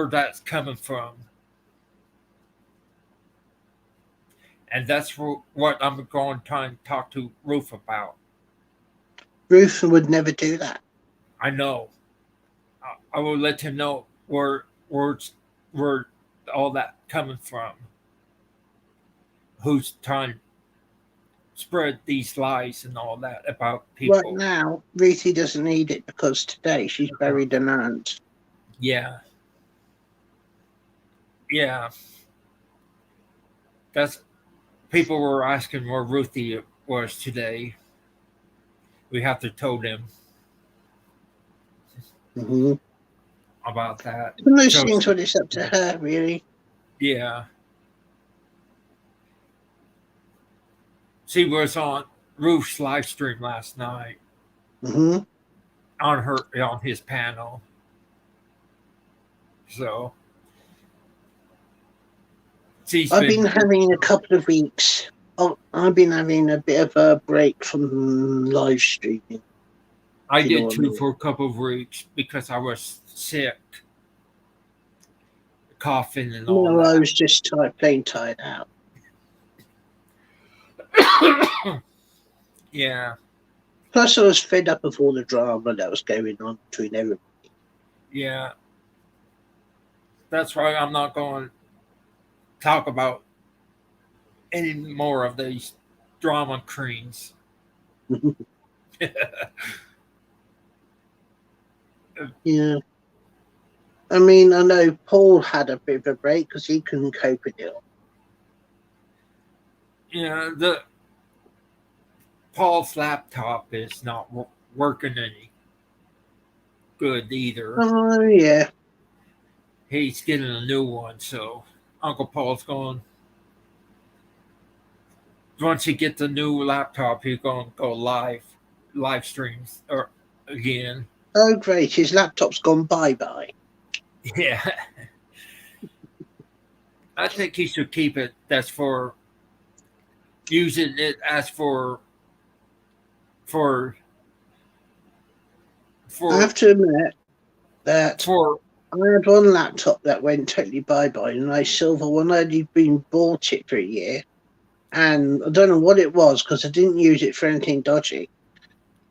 that's coming from, and that's what I'm going to try and talk to Ruth about. Ruth would never do that. I know. I will let him know where all that coming from. Who's trying to spread these lies and all that about Right people? now, Ruthie doesn't need it because today she's buried an aunt. Yeah, yeah. That's people were asking where Ruthie was today. We have to tell them Mm-hmm. about that. It's one of those So things when it's up to her, really. yeah, she was on Ruth's live stream last night Mm-hmm. on his panel. So she's I've been been having a couple of weeks. Oh, I've been having a bit of a break from live streaming. I You know did what I too mean? for a couple of weeks because I was sick, coughing and all No, I that. was just plain tired out. Yeah, Plus, I was fed up of all the drama that was going on between everyone. yeah. That's why I'm not going to talk about any more of these drama queens. Yeah. I mean, I know Paul had a bit of a break because he couldn't cope with it. The Paul's laptop is not working any good either. Oh, yeah. He's getting a new one, so Uncle Paul's going. Once he gets a new laptop, he's going to go live streams or again. Oh, great. His laptop's gone bye-bye. Yeah. I think he should keep it. That's for using it as for I have to admit that for I had one laptop that went totally bye-bye, and I silver one. I'd been bought it for a year, and I don't know what it was because I didn't use it for anything dodgy.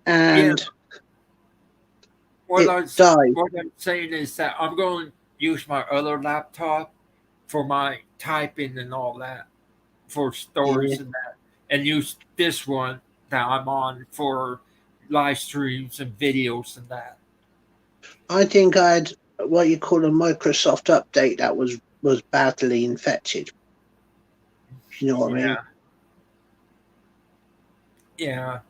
And what died. What I'm saying is that I'm going to use my other laptop for my typing and all that, for stories and that, and use this one that I'm on for live streams and videos and that. I think I had what you call a Microsoft update that was badly infected. You know what I mean? Yeah.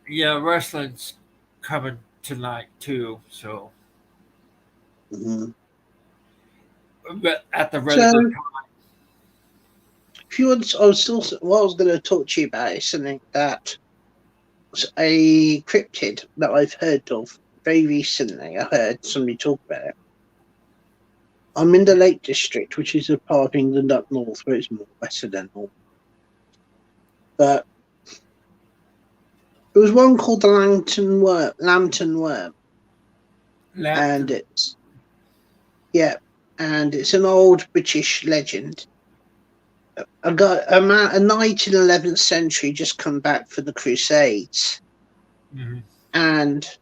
Yeah, wrestling's coming tonight too, so. Mm-hmm. But at the regular time. If you want, I was going to talk to you about is something that a cryptid that I've heard of very recently. I heard somebody talk about it. I'm in the Lake District, which is a part of England up north, where it's more wetter than north. But there was one called the Lambton Worm. And it's an old British legend. A knight in the 11th century just come back for the Crusades, and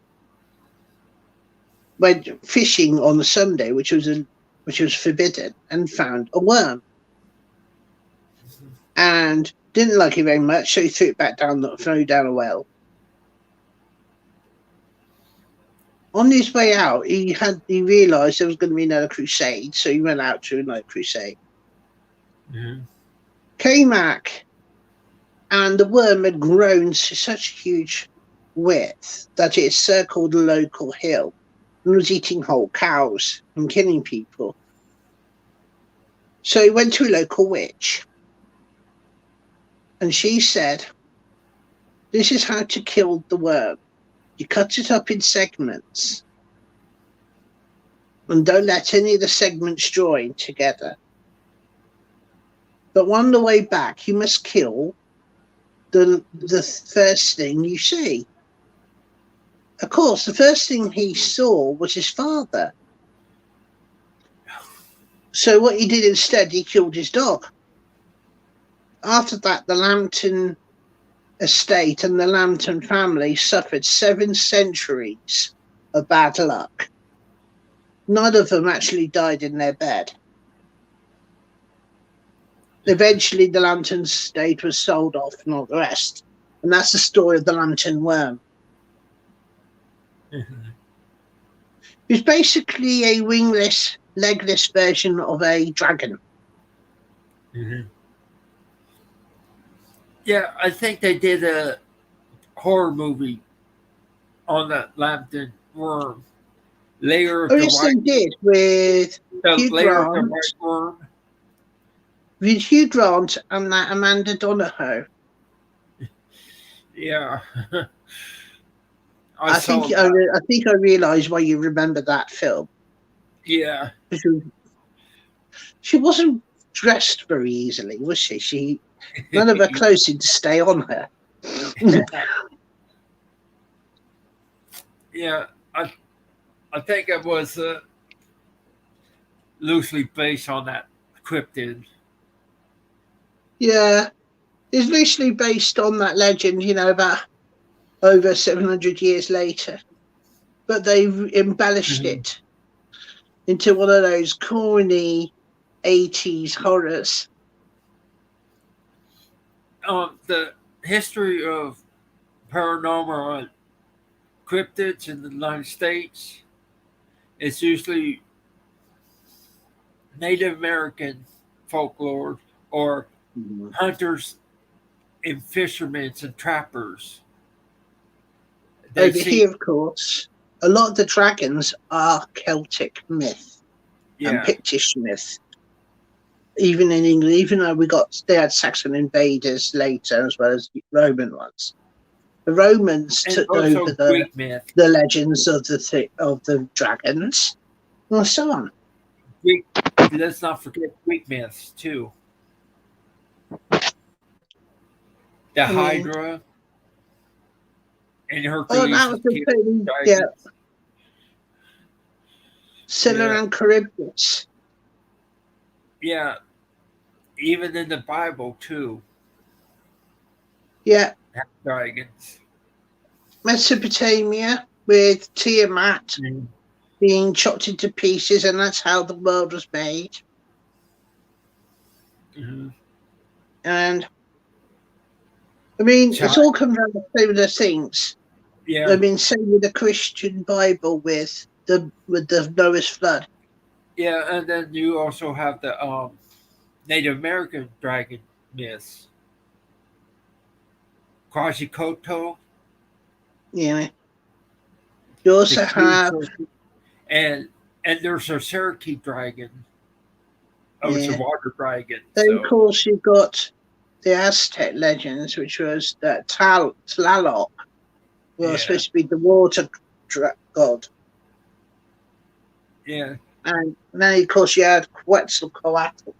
went fishing on a Sunday, which was forbidden, and found a worm, and didn't like it very much, so he threw it back down a well. On his way out, he realised there was going to be another crusade, so he went out to another crusade. Came back, and the worm had grown to such a huge width that it circled a local hill and was eating whole cows and killing people. So he went to a local witch, and she said, "This is how to kill the worm. You cut it up in segments, and don't let any of the segments join together. But on the way back, you must kill the first thing you see." Of course, the first thing he saw was his father. So what he did instead, he killed his dog. After that, the Lambton estate and the Lambton family suffered 7 centuries of bad luck. None of them actually died in their bed. Eventually, the Lambton estate was sold off and all the rest. And that's the story of the Lambton worm. It's basically a wingless, legless version of a dragon. Yeah, I think they did a horror movie on that Lambton worm. Layer of the yes, White. They did with Hugh Layer Grant. of the White Worm. With Hugh Grant and that Amanda Donohoe. Yeah. I think I realised why you remember that film. Yeah. She wasn't dressed very easily, was she? None of her clothes seemed to stay on her. Yeah, I think it was loosely based on that cryptid. Yeah, it's loosely based on that legend, about over 700 years later. But they've embellished it into one of those corny 80s horrors. The history of paranormal cryptids in the United States is usually Native American folklore or Mhm. hunters and fishermen and trappers. They Over see, here, of course, a lot of the dragons are Celtic myth and yeah, Pictish myth. Even in England, even though they had Saxon invaders later as well as Roman ones. The Romans and took over also Greek myth. the legends of the dragons, and so on. Greek, let's not forget Greek myths too. The I mean, Hydra and oh, that Hercules' was a totally, yeah, dragons. Scylla Yeah, and Charybdis. yeah. Even in the Bible too, Yeah, have dragons. Mesopotamia with Tiamat Mm-hmm. being chopped into pieces, and that's how the world was made. Mm-hmm. And I mean, China, it's all come down to similar things. I yeah, mean, same with the Christian Bible with the Noah's flood. yeah, and then you also have the Native American dragon myths. Quasimodo, You know, you the also King have, Circle, and there's a Cherokee dragon. Oh, it's a yeah. water dragon. Then of So course you've got the Aztec legends, which was that Tlaloc was yeah, supposed to be the water god, yeah. and then of course you had Quetzalcoatl,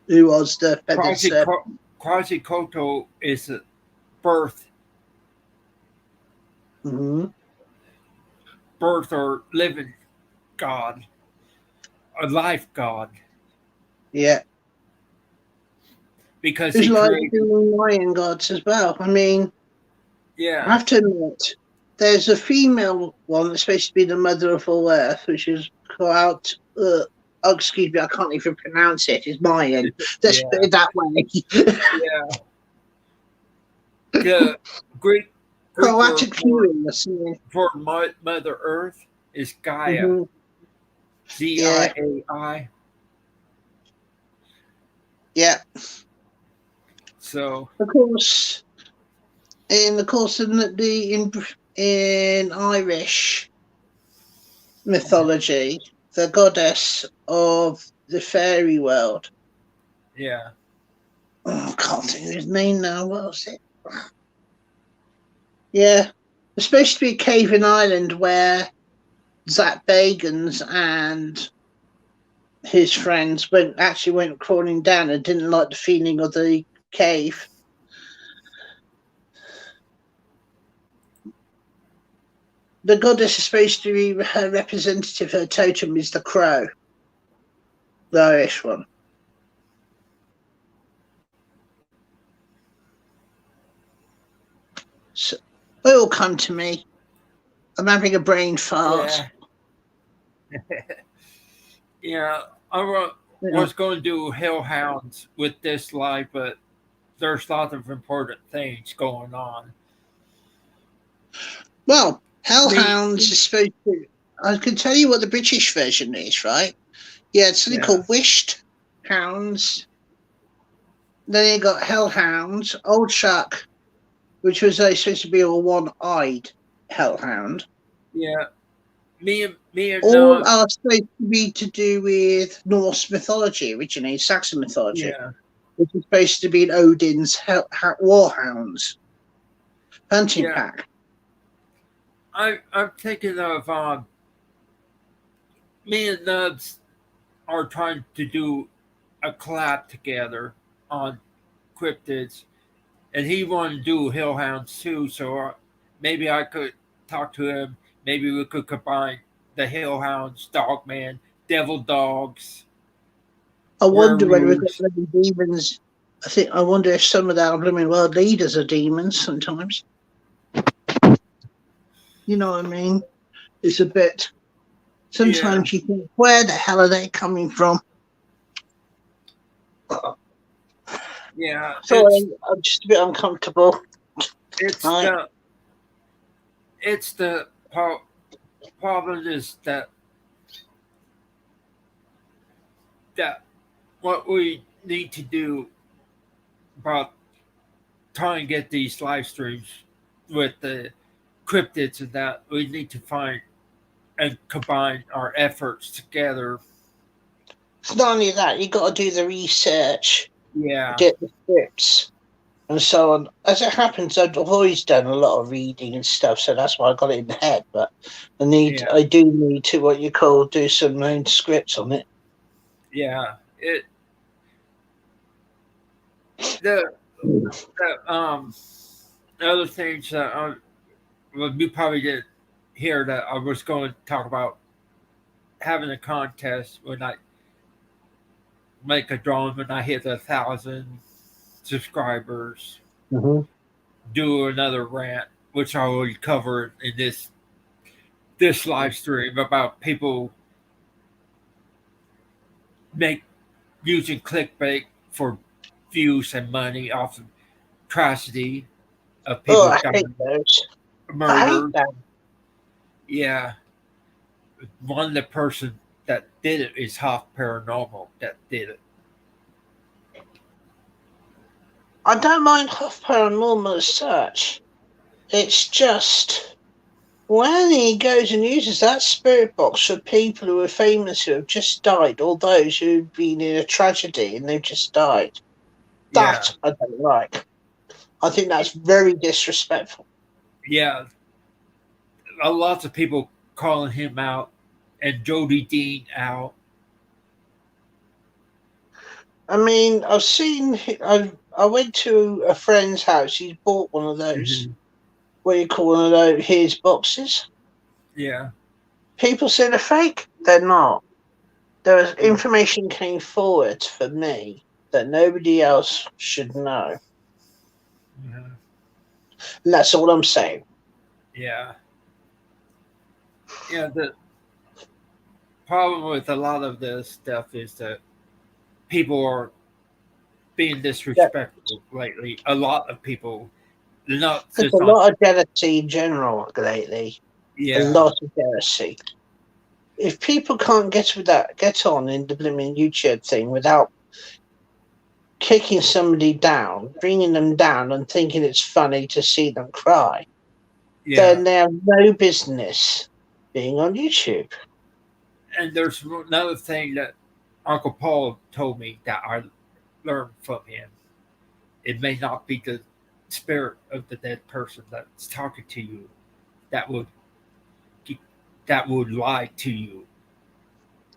who was the feathered serpent. Quasimodo is a birth, Mm-hmm. birth or living god, a life god, Yeah, because it's he like created. the Mayan gods as well. I mean, I Yeah, have to admit, there's a female one that's supposed to be the mother of all Earth, which is called. Oh, excuse me, I can't even pronounce it. It's Mayan. Let's put yeah, it that way. yeah. The Greek word Coatlicurious. for Mother Earth is Gaia, Mm-hmm. Yeah, Ziai. yeah. So Of course, in Irish mythology, the goddess of the fairy world. yeah, Oh, I can't think of his name now. What was it? Yeah, it's supposed to be a cave in Ireland where Zach Bagans and his friends went crawling down and didn't like the feeling of the cave. The goddess is supposed to be her representative. Her totem is the crow, the Irish one. So they all come to me. I'm having a brain fart. yeah, yeah. Yeah. Was going to do Hellhounds with this live, but there's lots of important things going on. Well, Me, Hellhounds is supposed to. I can tell you what the British version is, right? Yeah, it's something yeah, called Wished Hounds. Then you got Hellhounds, Old Shark, which was supposed to be a one-eyed hellhound. yeah. Me and All are supposed to be to do with Norse mythology, originally Saxon mythology, yeah. which is supposed to be Odin's warhounds hunting Yeah, pack. I'm thinking of me and Nubs are trying to do a collab together on cryptids, and he wanted to do Hellhounds too. So maybe I could talk to him. Maybe we could combine the Hellhounds, Dogman, Devil Dogs, I wonder whether we've got Werewolves. bloody demons. I wonder if some of our blooming world leaders are demons sometimes. You know what I mean? It's a bit. Yeah, Sometimes you think, where the hell are they coming from? yeah. Sorry, I'm just a bit uncomfortable. It's Right? the it's the problem is that what we need to do about trying to get these live streams with the cryptids and that. We need to find and combine our efforts together. It's not only that, you got to do the research, Yeah, get the scripts, and so on. As it happens, I've always done a lot of reading and stuff, so that's why I got it in the head. But yeah, I do need to what you call do some own scripts on it. yeah. It the the the other things that well, you probably didn't hear that I was going to talk about having a contest when I make a drawing when I hit 1,000 subscribers. Mm-hmm. Do another rant, which I will cover in this live stream about people make using clickbait for views and money off of tragedy of Oh, people I hate dying, those. I hate murder. them. Yeah, one the person that did it is half paranormal that did it. I don't mind half paranormal as such. It's just when he goes and uses that spirit box for people who are famous who have just died, or those who've been in a tragedy and they've just died. Yeah, That I don't like. I think that's very disrespectful. yeah. A lots of people calling him out and Jody Dean out. I mean, I went to a friend's house. He's bought one of those. Mhm. What do you call one of those? His boxes. Yeah, People say they're fake. They're not. There was yeah, information came forward for me that nobody else should know. mhm. And that's all I'm saying. Yeah. Yeah. The problem with a lot of this stuff is that people are being Yeah, disrespectful lately. A lot of people, they're not there's just a on. lot of jealousy in general lately. A Yeah, lot of jealousy. If people can't get on in the blooming YouTube thing without kicking somebody down, bringing them down, and thinking it's funny to see them cry, yeah. then they have no business being on YouTube. And there's another thing that Uncle Paul told me that I learned from him. It may not be the spirit of the dead person that's talking to you that would that would lie to you,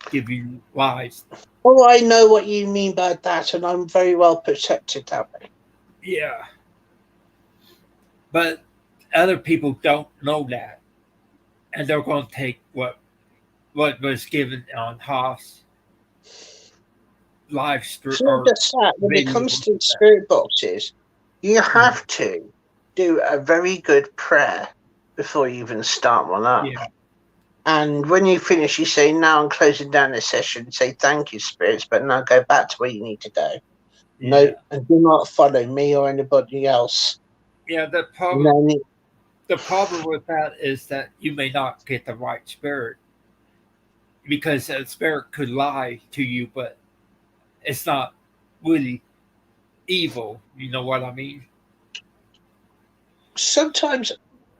give you lies. Oh, I know what you mean by that, and I'm very well protected that way. Yeah, but other people don't know that, and they're going to take what was given on Haas live stream It's not or just that. When it video. comes to spirit boxes, you have to do a very good prayer before you even start one up. Yeah, And when you finish, you say, "Now I'm closing down this session." Say, "Thank you, spirits," but now go back to where you need to go. No, yeah, and do not follow me or anybody else. yeah. No, The problem with that is that you may not get the right spirit because a spirit could lie to you, but it's not really evil. You know what I mean? sometimes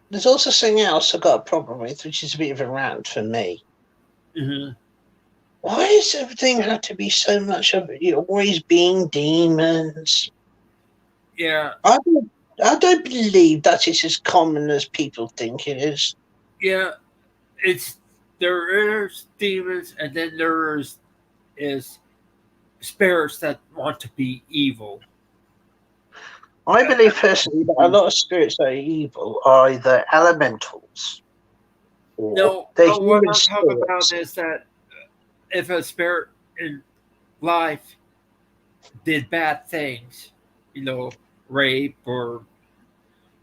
there's also something else I've got a problem with, which is a bit of a rant for me. Hmm. Why does everything have to be so much of it? You always being demons. Yeah, I don't believe that is as common as people think it is. yeah. It's there is demons, and then is spirits that want to be evil. I believe That's personally that a lot of spirits that are evil are either elementals or no, they're no. What human I'm talking about spirits. is that if a spirit in life did bad things, rape or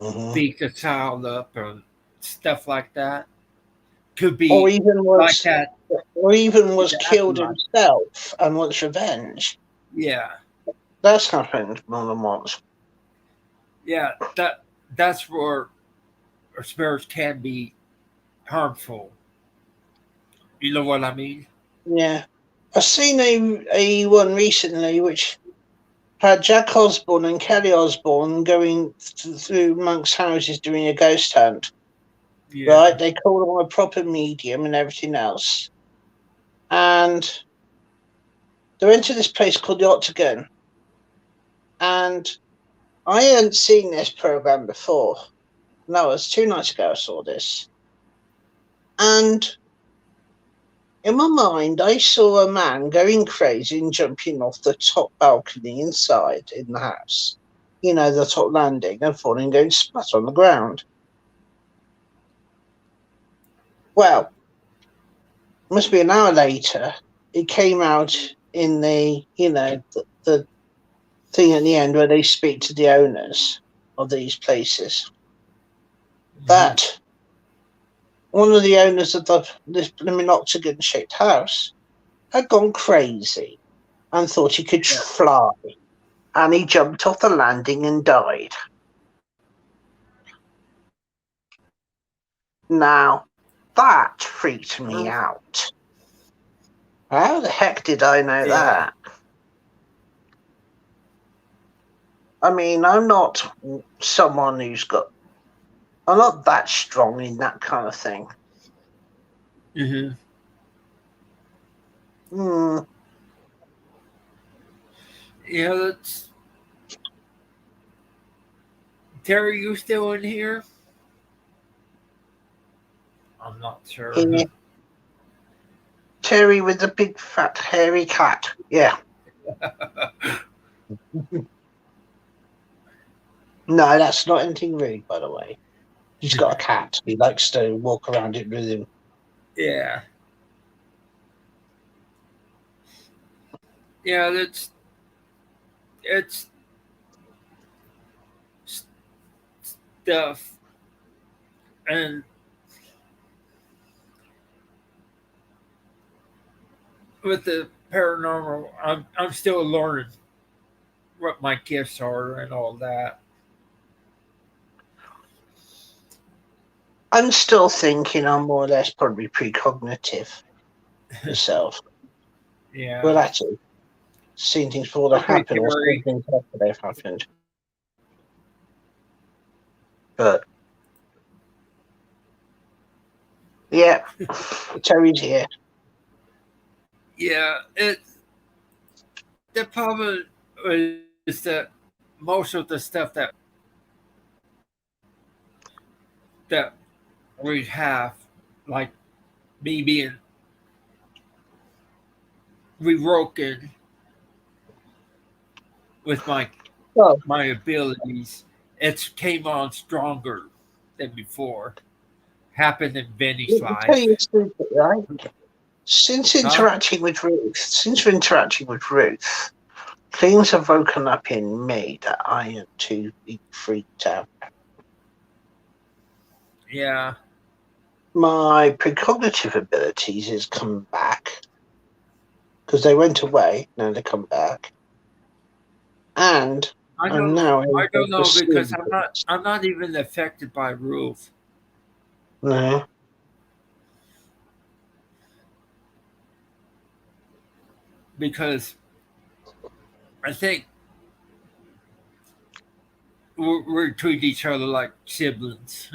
Mhm. beat a child up or stuff like that, could Or be even like was that or even in was the killed afterlife. himself and wants revenge. Yeah, That's happened more than once. yeah. That's where spirits can be harmful. You know what I mean? Yeah. I've seen a one recently which had Jack Osborne and Kelly Osborne going through monks' houses doing a ghost hunt. Yeah. Right? They called on a proper medium and everything else. And they went to this place called the Octagon. And I hadn't seen this program before. No, it was 2 nights ago I saw this. And in my mind, I saw a man going crazy and jumping off the top balcony inside in the house. You know, the top landing, and falling and going splat on the ground. Well, must be an hour later, it came out in the, the thing at the end where they speak to the owners of these places. That one of the owners of this blooming octagon-shaped house had gone crazy and thought he could fly, and he jumped off the landing and died. Now, that freaked me out. How the heck did I know that? I mean, I'm not someone I'm not that strong in that kind of thing. Yeah, that's... Terry, you still in here? I'm not sure. Yeah. Terry with the big fat hairy cat. Yeah. No, that's not anything rude, by the way. He's got a cat. He likes to walk around it with him. Yeah. Yeah, it's stuff, and with the paranormal, I'm still learning what my gifts are and all that. I'm still thinking I'm more or less probably precognitive myself. Yeah. Well, actually, seeing things before they happen or seeing things after they've happened. But yeah, Terry's here. Yeah, the problem is that most of the stuff that we have, like me being broken with my abilities, it came on stronger than before. Happened in Benny's life. Tell you stupid, right? Since interacting with Ruth, things have woken up in me that I am too freaked out. Yeah. My precognitive abilities has come back because they went away. Now they come back, and I don't know because I'm not even affected by Ruth. No. Because I think we treat each other like siblings.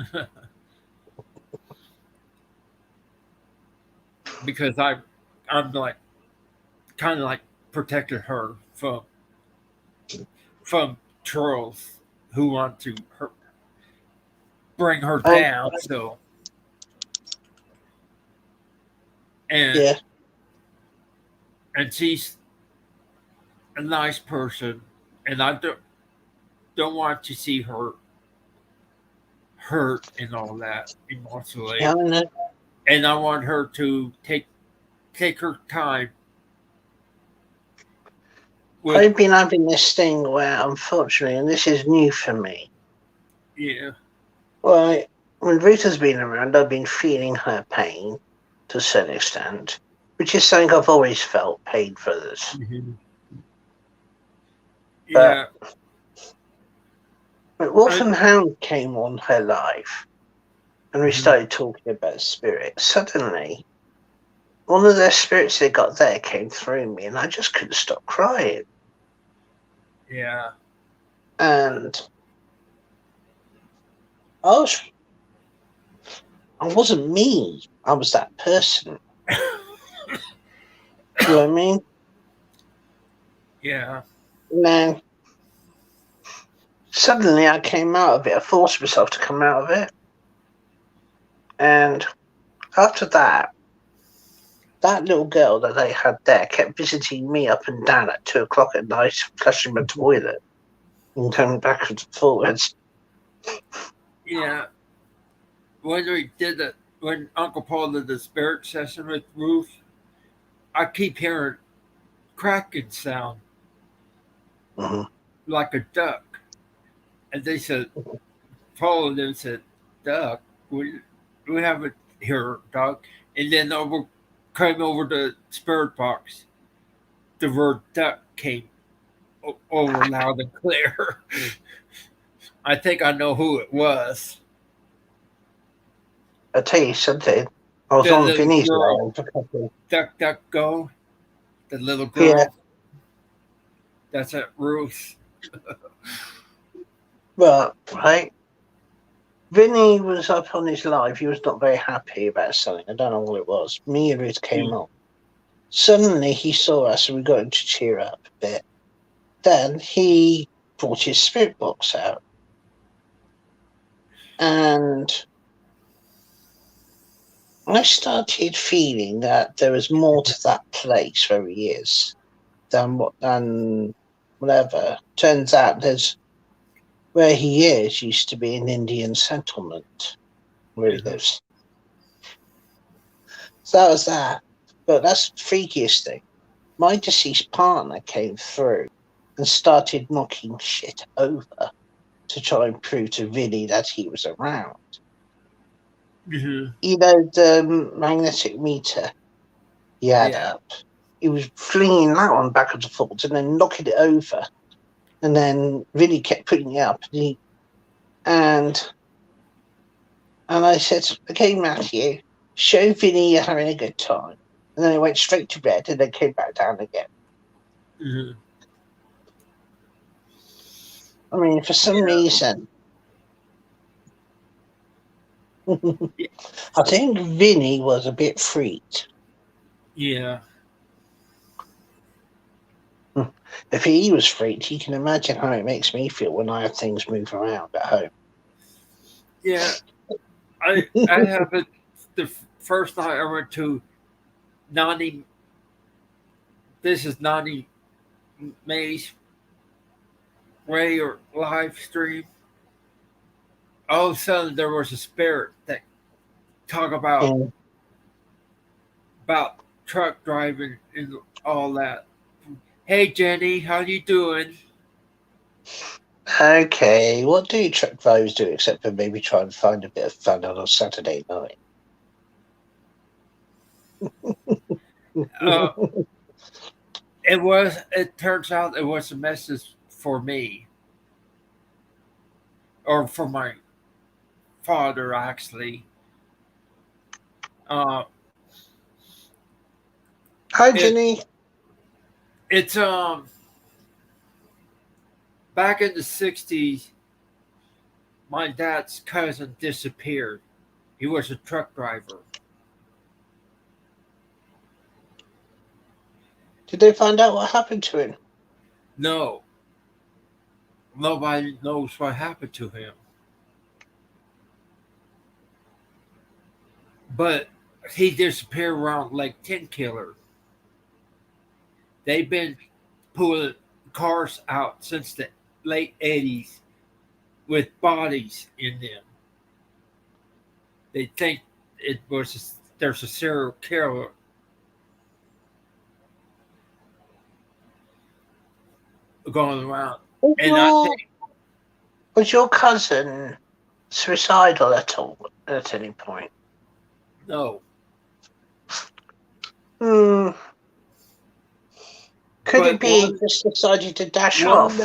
Because I'm like kind of like protected her from trolls who want to bring her down. So and she's a nice person, and I don't want to see her hurt and all that emotionally. Yeah, and I want her to take her time. I've been having this thing where, unfortunately, and this is new for me. Yeah. Well, when Rita's been around, I've been feeling her pain to a certain extent, which is something I've always felt, pain for others. Mm-hmm. Yeah. But Wolf and Hound came on her life, and we started talking about spirits. Suddenly, one of their spirits they got there came through me, and I just couldn't stop crying. Yeah. And I was, I wasn't me. I was that person. You know what I mean? Yeah. And then suddenly I came out of it. I forced myself to come out of it. And after that, that little girl that they had there kept visiting me up and down at 2 o'clock at night, flushing my toilet and coming backwards and forwards. Yeah. When we did it, when Uncle Paul did the spirit session with Ruth, I keep hearing cracking sound Mhm. like a duck. And they said, Paul and them said, duck? We haven't heard duck. And then came over the spirit box. The word duck came over loud and clear. I think I know who it was. I tell you something. I was The on little Vinny's girl, live. duck, duck, go. The little Yeah, girl. That's at Ruth. but right. Vinny was up on his live. He was not very happy about something. I don't know what it was. Me and Ruth came on. Suddenly he saw us and we got him to cheer up a bit. Then he brought his spirit box out. And I started feeling that there was more to that place where he is than whatever. Turns out there's where he is used to be an Indian settlement where he Mhm. lives. So that was that. But that's the freakiest thing. My deceased partner came through and started knocking shit over to try and prove to Vinny that he was around. Mhm. You know, the magnetic meter he had Yeah. up, he was flinging that one backwards and forwards and then knocking it over. And then Vinny kept putting it up. And I said, okay, Matthew, show Vinny you're having a good time. And then he went straight to bed and then came back down again. Mhm. I mean, for some reason, I think Vinny was a bit freaked. Yeah. If he was freaked, you can imagine how it makes me feel when I have things move around at home. Yeah. I have it. The first night I went to Nani. This is Nani May's Way or live stream. All of a sudden there was a spirit that talk Mm. about truck driving and all that. Hey Jenny, how you doing? Okay, what do truck drivers do except for maybe try and find a bit of fun on a Saturday night? Uh, it was. It turns out it was a message for me or for my father actually. Uh, Hi, it Jenny. it's back in the '60s. My dad's cousin disappeared. He was a truck driver. Did they find out what happened to him? No, nobody knows what happened to him. But he disappeared around Lake Tenkiller. They've been pulling cars out since the late '80s with bodies in them. They think there's a serial killer going around, and I Was think your cousin suicidal at all at any point? no. Hmm. Could it But be he just decided to dash off?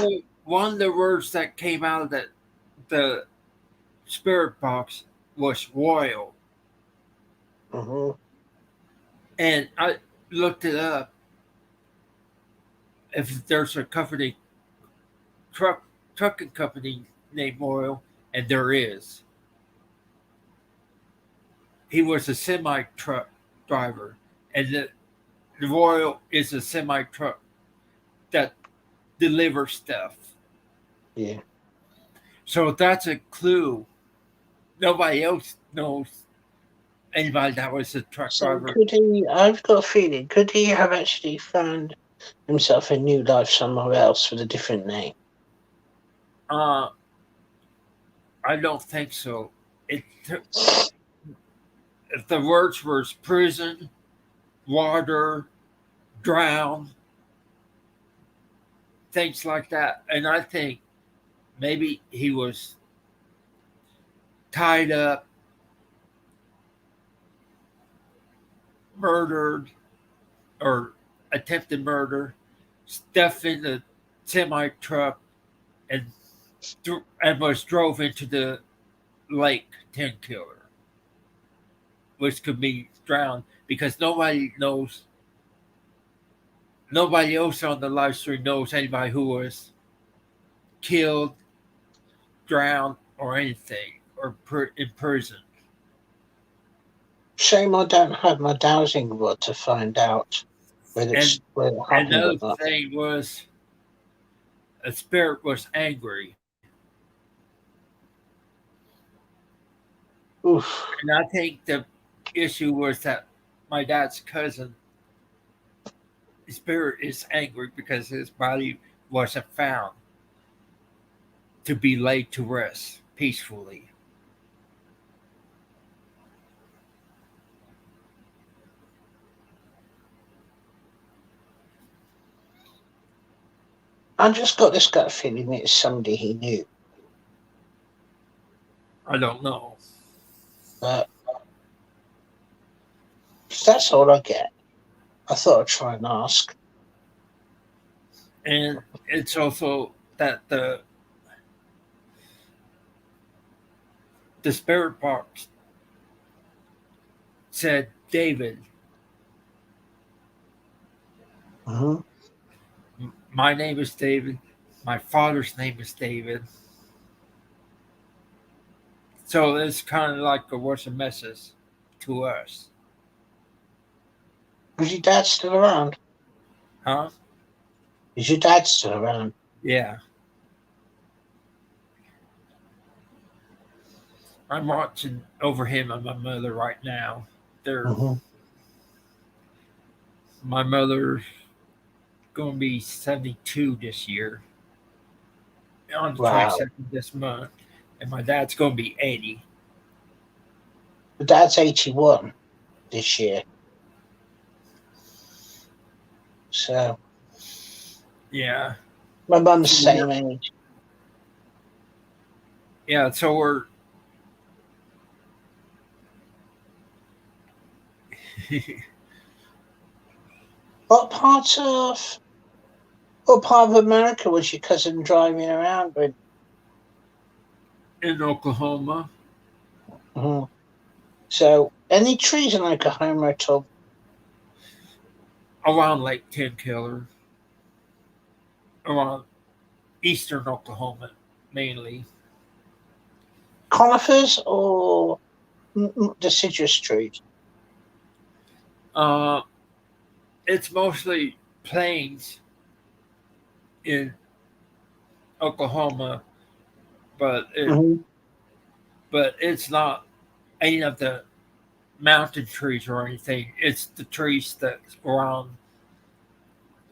one of the words that came out of the spirit box was royal, Hmm. and I looked it up. If there's a company trucking company named Royal, and there is. He was a semi truck driver, and the Royal is a semi truck that delivers stuff. Yeah. So that's a clue. Nobody else knows anybody that was a truck So driver. could he? I've got a feeling. Could he have actually found himself a new life somewhere else with a different name? Uh, I don't think so. It the words were prison, water, drown, things like that, and I think maybe he was tied up, murdered, or attempted murder, stuffed in the semi truck, and and was drove into the lake Tenkiller, which could be drowned because nobody knows. Nobody else on the live stream knows anybody who was killed, drowned, or anything, or in prison. Shame I don't have my dowsing rod to find out whether And it happened or another not. thing was a spirit was angry. Oof. And I think the issue was that my dad's cousin, the spirit is angry because his body wasn't found to be laid to rest peacefully. I just got this gut feeling it's somebody he knew. I don't know. But that's all I get. I thought I'd try and ask. And it's also that the spirit box said David. Mm-hmm. My name is David. My father's name is David. So it's kind of like what's a message to us. Was your dad still around? Huh? Is your dad still around? Yeah. I'm watching over him and my mother right now. They're Mm-hmm. my mother's going to be 72 this year on the Wow. 22nd this month, and my dad's going to be 80. Your dad's 81 this year. So Yeah. my mum's the same age. Yeah, so we're What part of America was your cousin driving around with? in Oklahoma. Mm-hmm. So any trees in Oklahoma at all? Around Lake Tenkiller, around eastern Oklahoma mainly. Conifers or deciduous trees? It's mostly plains in Oklahoma, but it's not any of the mountain trees or anything. It's the trees that's around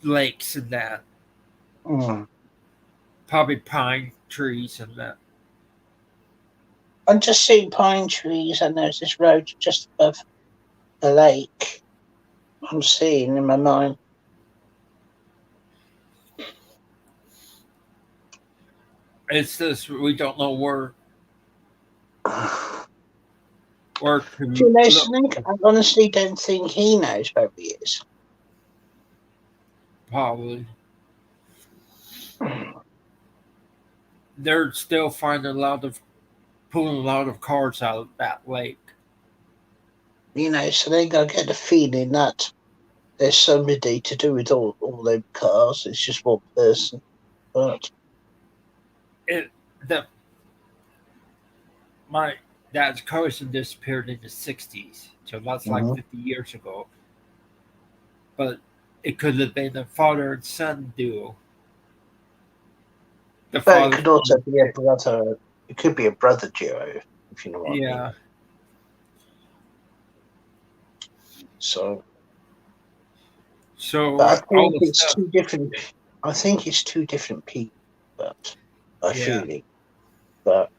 lakes and that. Mm. Probably pine trees and that. I'm just seeing pine trees, and there's this road just above a lake. I'm seeing in my mind. It's just we don't know where to Do you know look. something? I honestly don't think he knows where he is. Probably. They're still finding pulling a lot of cars out of that lake. You know, so they gotta get the feeling that there's somebody to do with all them cars. It's just one person. But it the my dad's cousin disappeared in the '60s, so that's like Mhm. 50 years ago. But it could have been a father and son duo. The But it father, could also be a brother. It could be a brother duo, if you know what I mean. yeah, So, so but I all think the it's stuff, two different. I think it's two different people. But I yeah, feel it. But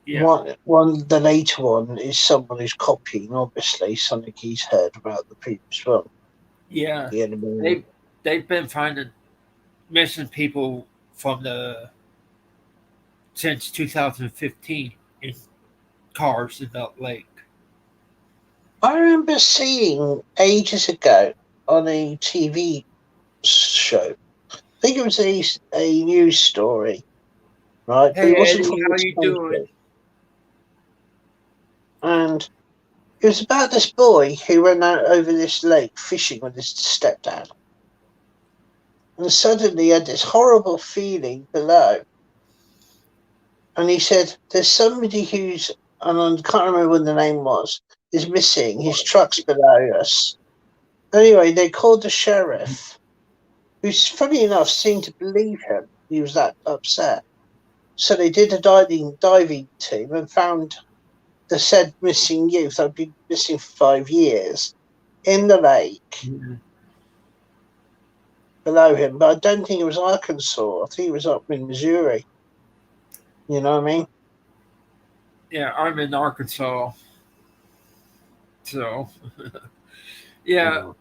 yeah, one, the later one is someone who's copying, obviously, something he's heard about the previous one. yeah. The enemy. They've been finding missing people from the since 2015 in cars in that lake. I remember seeing ages ago on a TV show. I think it was a news story, right? But Hey it wasn't Eddie, from how this you doing? country. And it was about this boy who went out over this lake fishing with his stepdad. And suddenly he had this horrible feeling below. And he said, there's somebody who's, and I can't remember what the name was, is missing. His truck's below us. Anyway, they called the sheriff, who's funny enough seemed to believe him. He was that upset. So they did a diving team and found the said missing youth that had been missing for 5 years in the lake Mhm. below him. But I don't think it was Arkansas. I think it was up in Missouri. You know what I mean? Yeah, I'm in Arkansas, so yeah. Mm.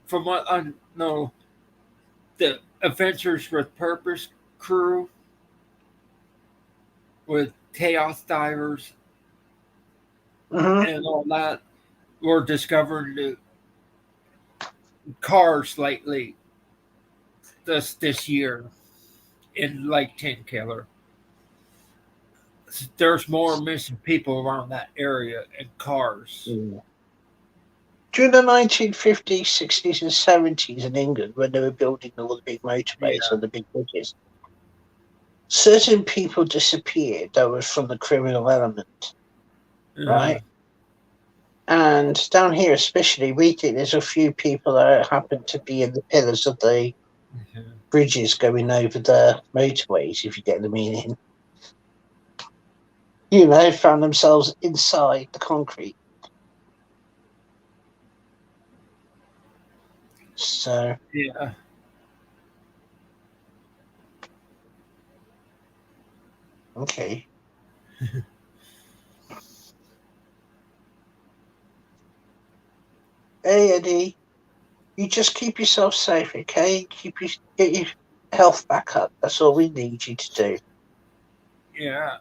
From what I know, the Adventures with Purpose crew with chaos divers Mm-hmm. and all that were discovering the cars lately this year in Lake Tenkiller. There's more missing people around that area in cars. Mm. During the 1950s, 60s, and 70s in England, when they were building all the big motorways Yeah. and the big bridges, certain people disappeared that were from the criminal element, Uh, right? And down here, especially, we think there's a few people that happen to be in the pillars of the bridges going over the motorways, if you get the meaning. You know, found themselves inside the concrete. So, yeah. okay. Hey, Eddie, you just keep yourself safe, okay? Get your health back up. That's all we need you to do. Yeah.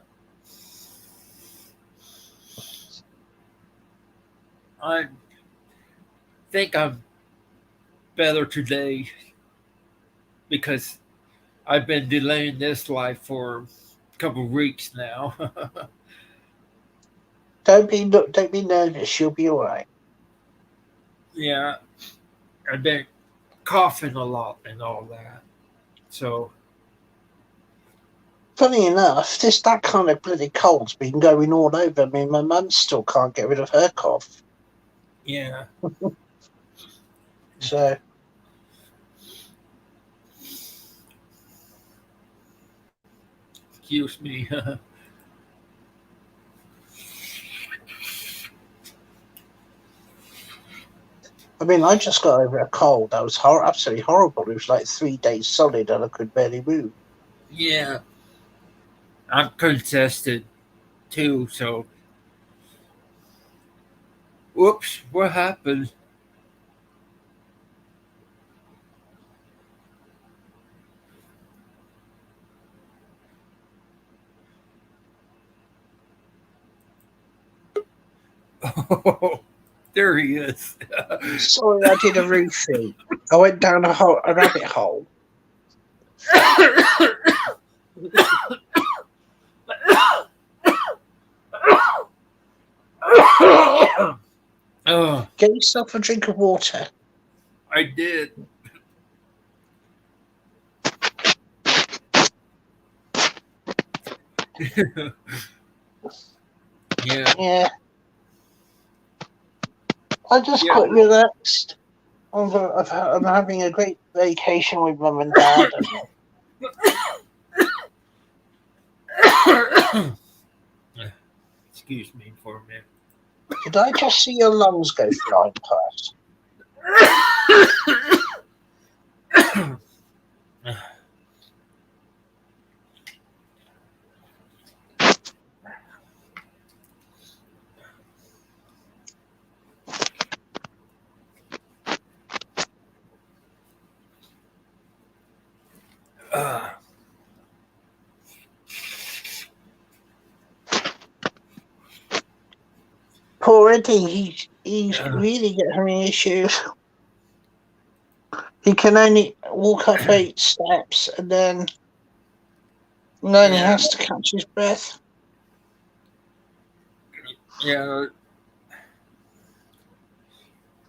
I think I'm better today because I've been delaying this life for a couple of weeks now. Don't be nervous. You'll be all right. Yeah. I've been coughing a lot and all that. So, Funny enough, that kind of bloody cold's been going all over me. My mum still can't get rid of her cough. yeah. So, Excuse me. I mean, I just got over a cold. That was absolutely horrible. It was like 3 days solid, and I could barely move. Yeah. I'm congested too, so. Whoops, what happened? Oh, there he is. Sorry, I did a roofie. I went down a rabbit hole. Oh, Get yourself a drink of water. I did. Yeah, Yeah. I just yeah. quite relaxed. I'm having a great vacation with mum and dad. Excuse me for a minute. Did I just see your lungs go flying past? uh, Poor Eddie, he's really getting issues. He can only walk up 8 steps and then he yeah, has to catch his breath. yeah.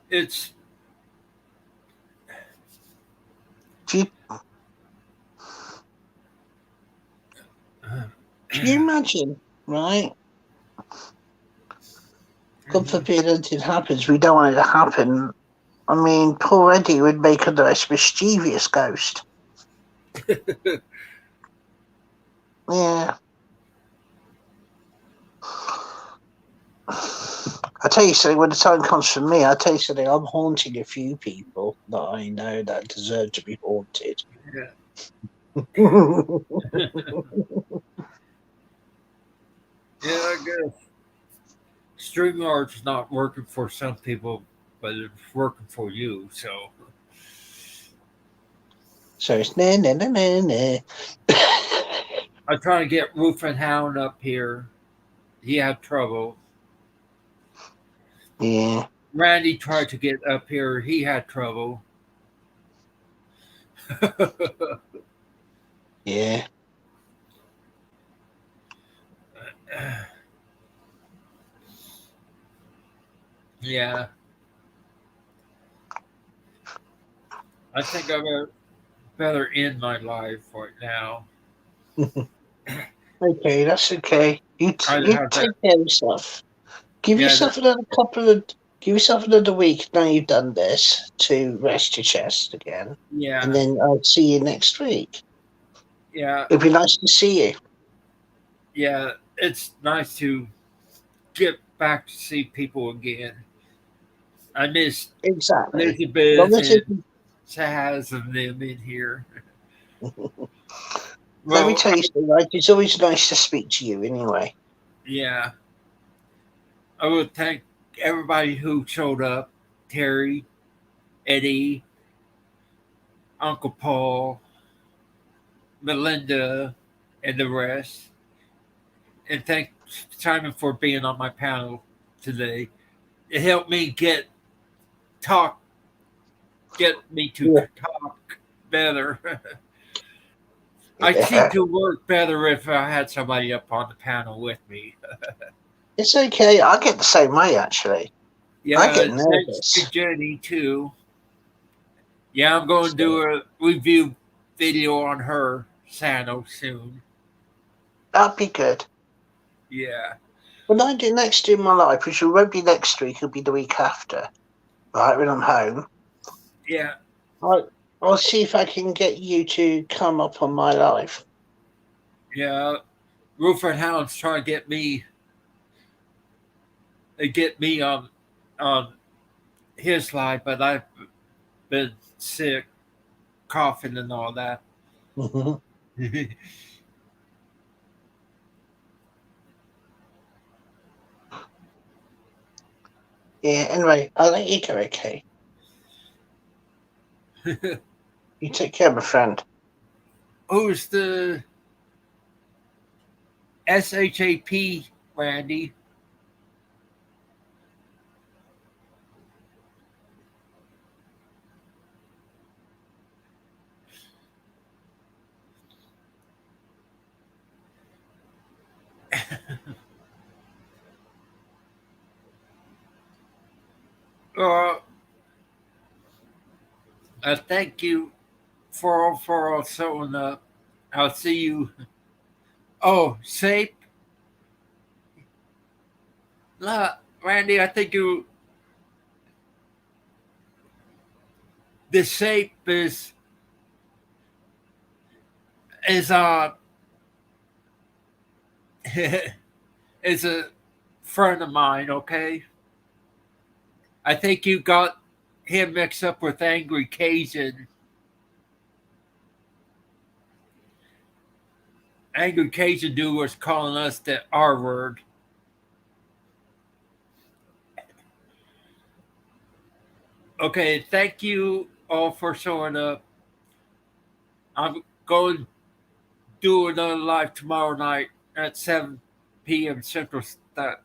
It's Do you, can you imagine, right? God forbid anything happens. We don't want it to happen. I mean, poor Eddie would make a nice mischievous ghost. Yeah. I tell you something, when the time comes for me, I tell you something, I'm haunting a few people that I know that deserve to be haunted. yeah. Yeah, I guess StreamYard's not working for some people, but it's working for you. So So it's nah. I try to get Roof and Hound up here. He had trouble. Yeah, Randy tried to get up here. He had trouble. yeah. Yeah, I think I'm better end my life right now. Okay, that's okay. I You have that. take care of yourself. Give Yeah, yourself another give yourself another week now you've done this to rest your chest again. And yeah, then I'll see you next week. yeah, It'd be nice to see you. yeah. It's nice to get back to see people again. I miss Exactly. Long Elizabeth as it, and Chaz and them in here. let me Well, tell you something, like, it's always nice to speak to you anyway. yeah, I would thank everybody who showed up: Terry, Eddie, Uncle Paul, Melinda, and the rest. And thank Simon for being on my panel today. It helped me talk, get me to Yeah. talk better. I seem Yeah. to work better if I had somebody up on the panel with me. It's okay. I get the same way, actually. I Yeah, get thanks to nervous. Jenny too. Yeah, I'm going to So do a review video on her Sano soon. that'd be good. Yeah, When I do next in my life, which won't be next week, it'll be the week after, right, when I'm home, yeah, I, I'll see if I can get you to come up on my live. yeah. Rupert Hound's trying to get me on his live, but I've been sick, coughing and all that. Yeah, anyway, I'll let you go, okay? You take care, my friend. Who's the SHAP, Randy? Uh, thank you for all showing up. I'll see you. Oh, SAPE. Randy, I think the SAPE is is a friend of mine. Okay, I think you got him mixed up with Angry Cajun. Angry Cajun dude was calling us the R word. Okay, thank you all for showing up. I'm going to do another live tomorrow night at 7 p.m. Central Standard.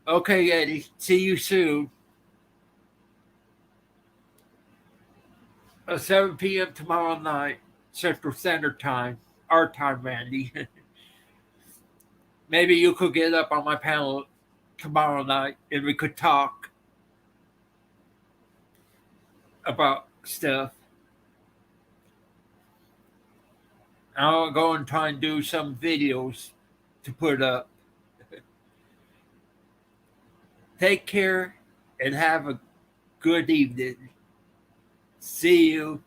Okay, Eddie. See you soon. 7 p.m. tomorrow night, Central Standard Time. Our time, Randy. Maybe you could get up on my panel tomorrow night and we could talk about stuff. I'll go and try and do some videos to put up. Take care and have a good evening. See you.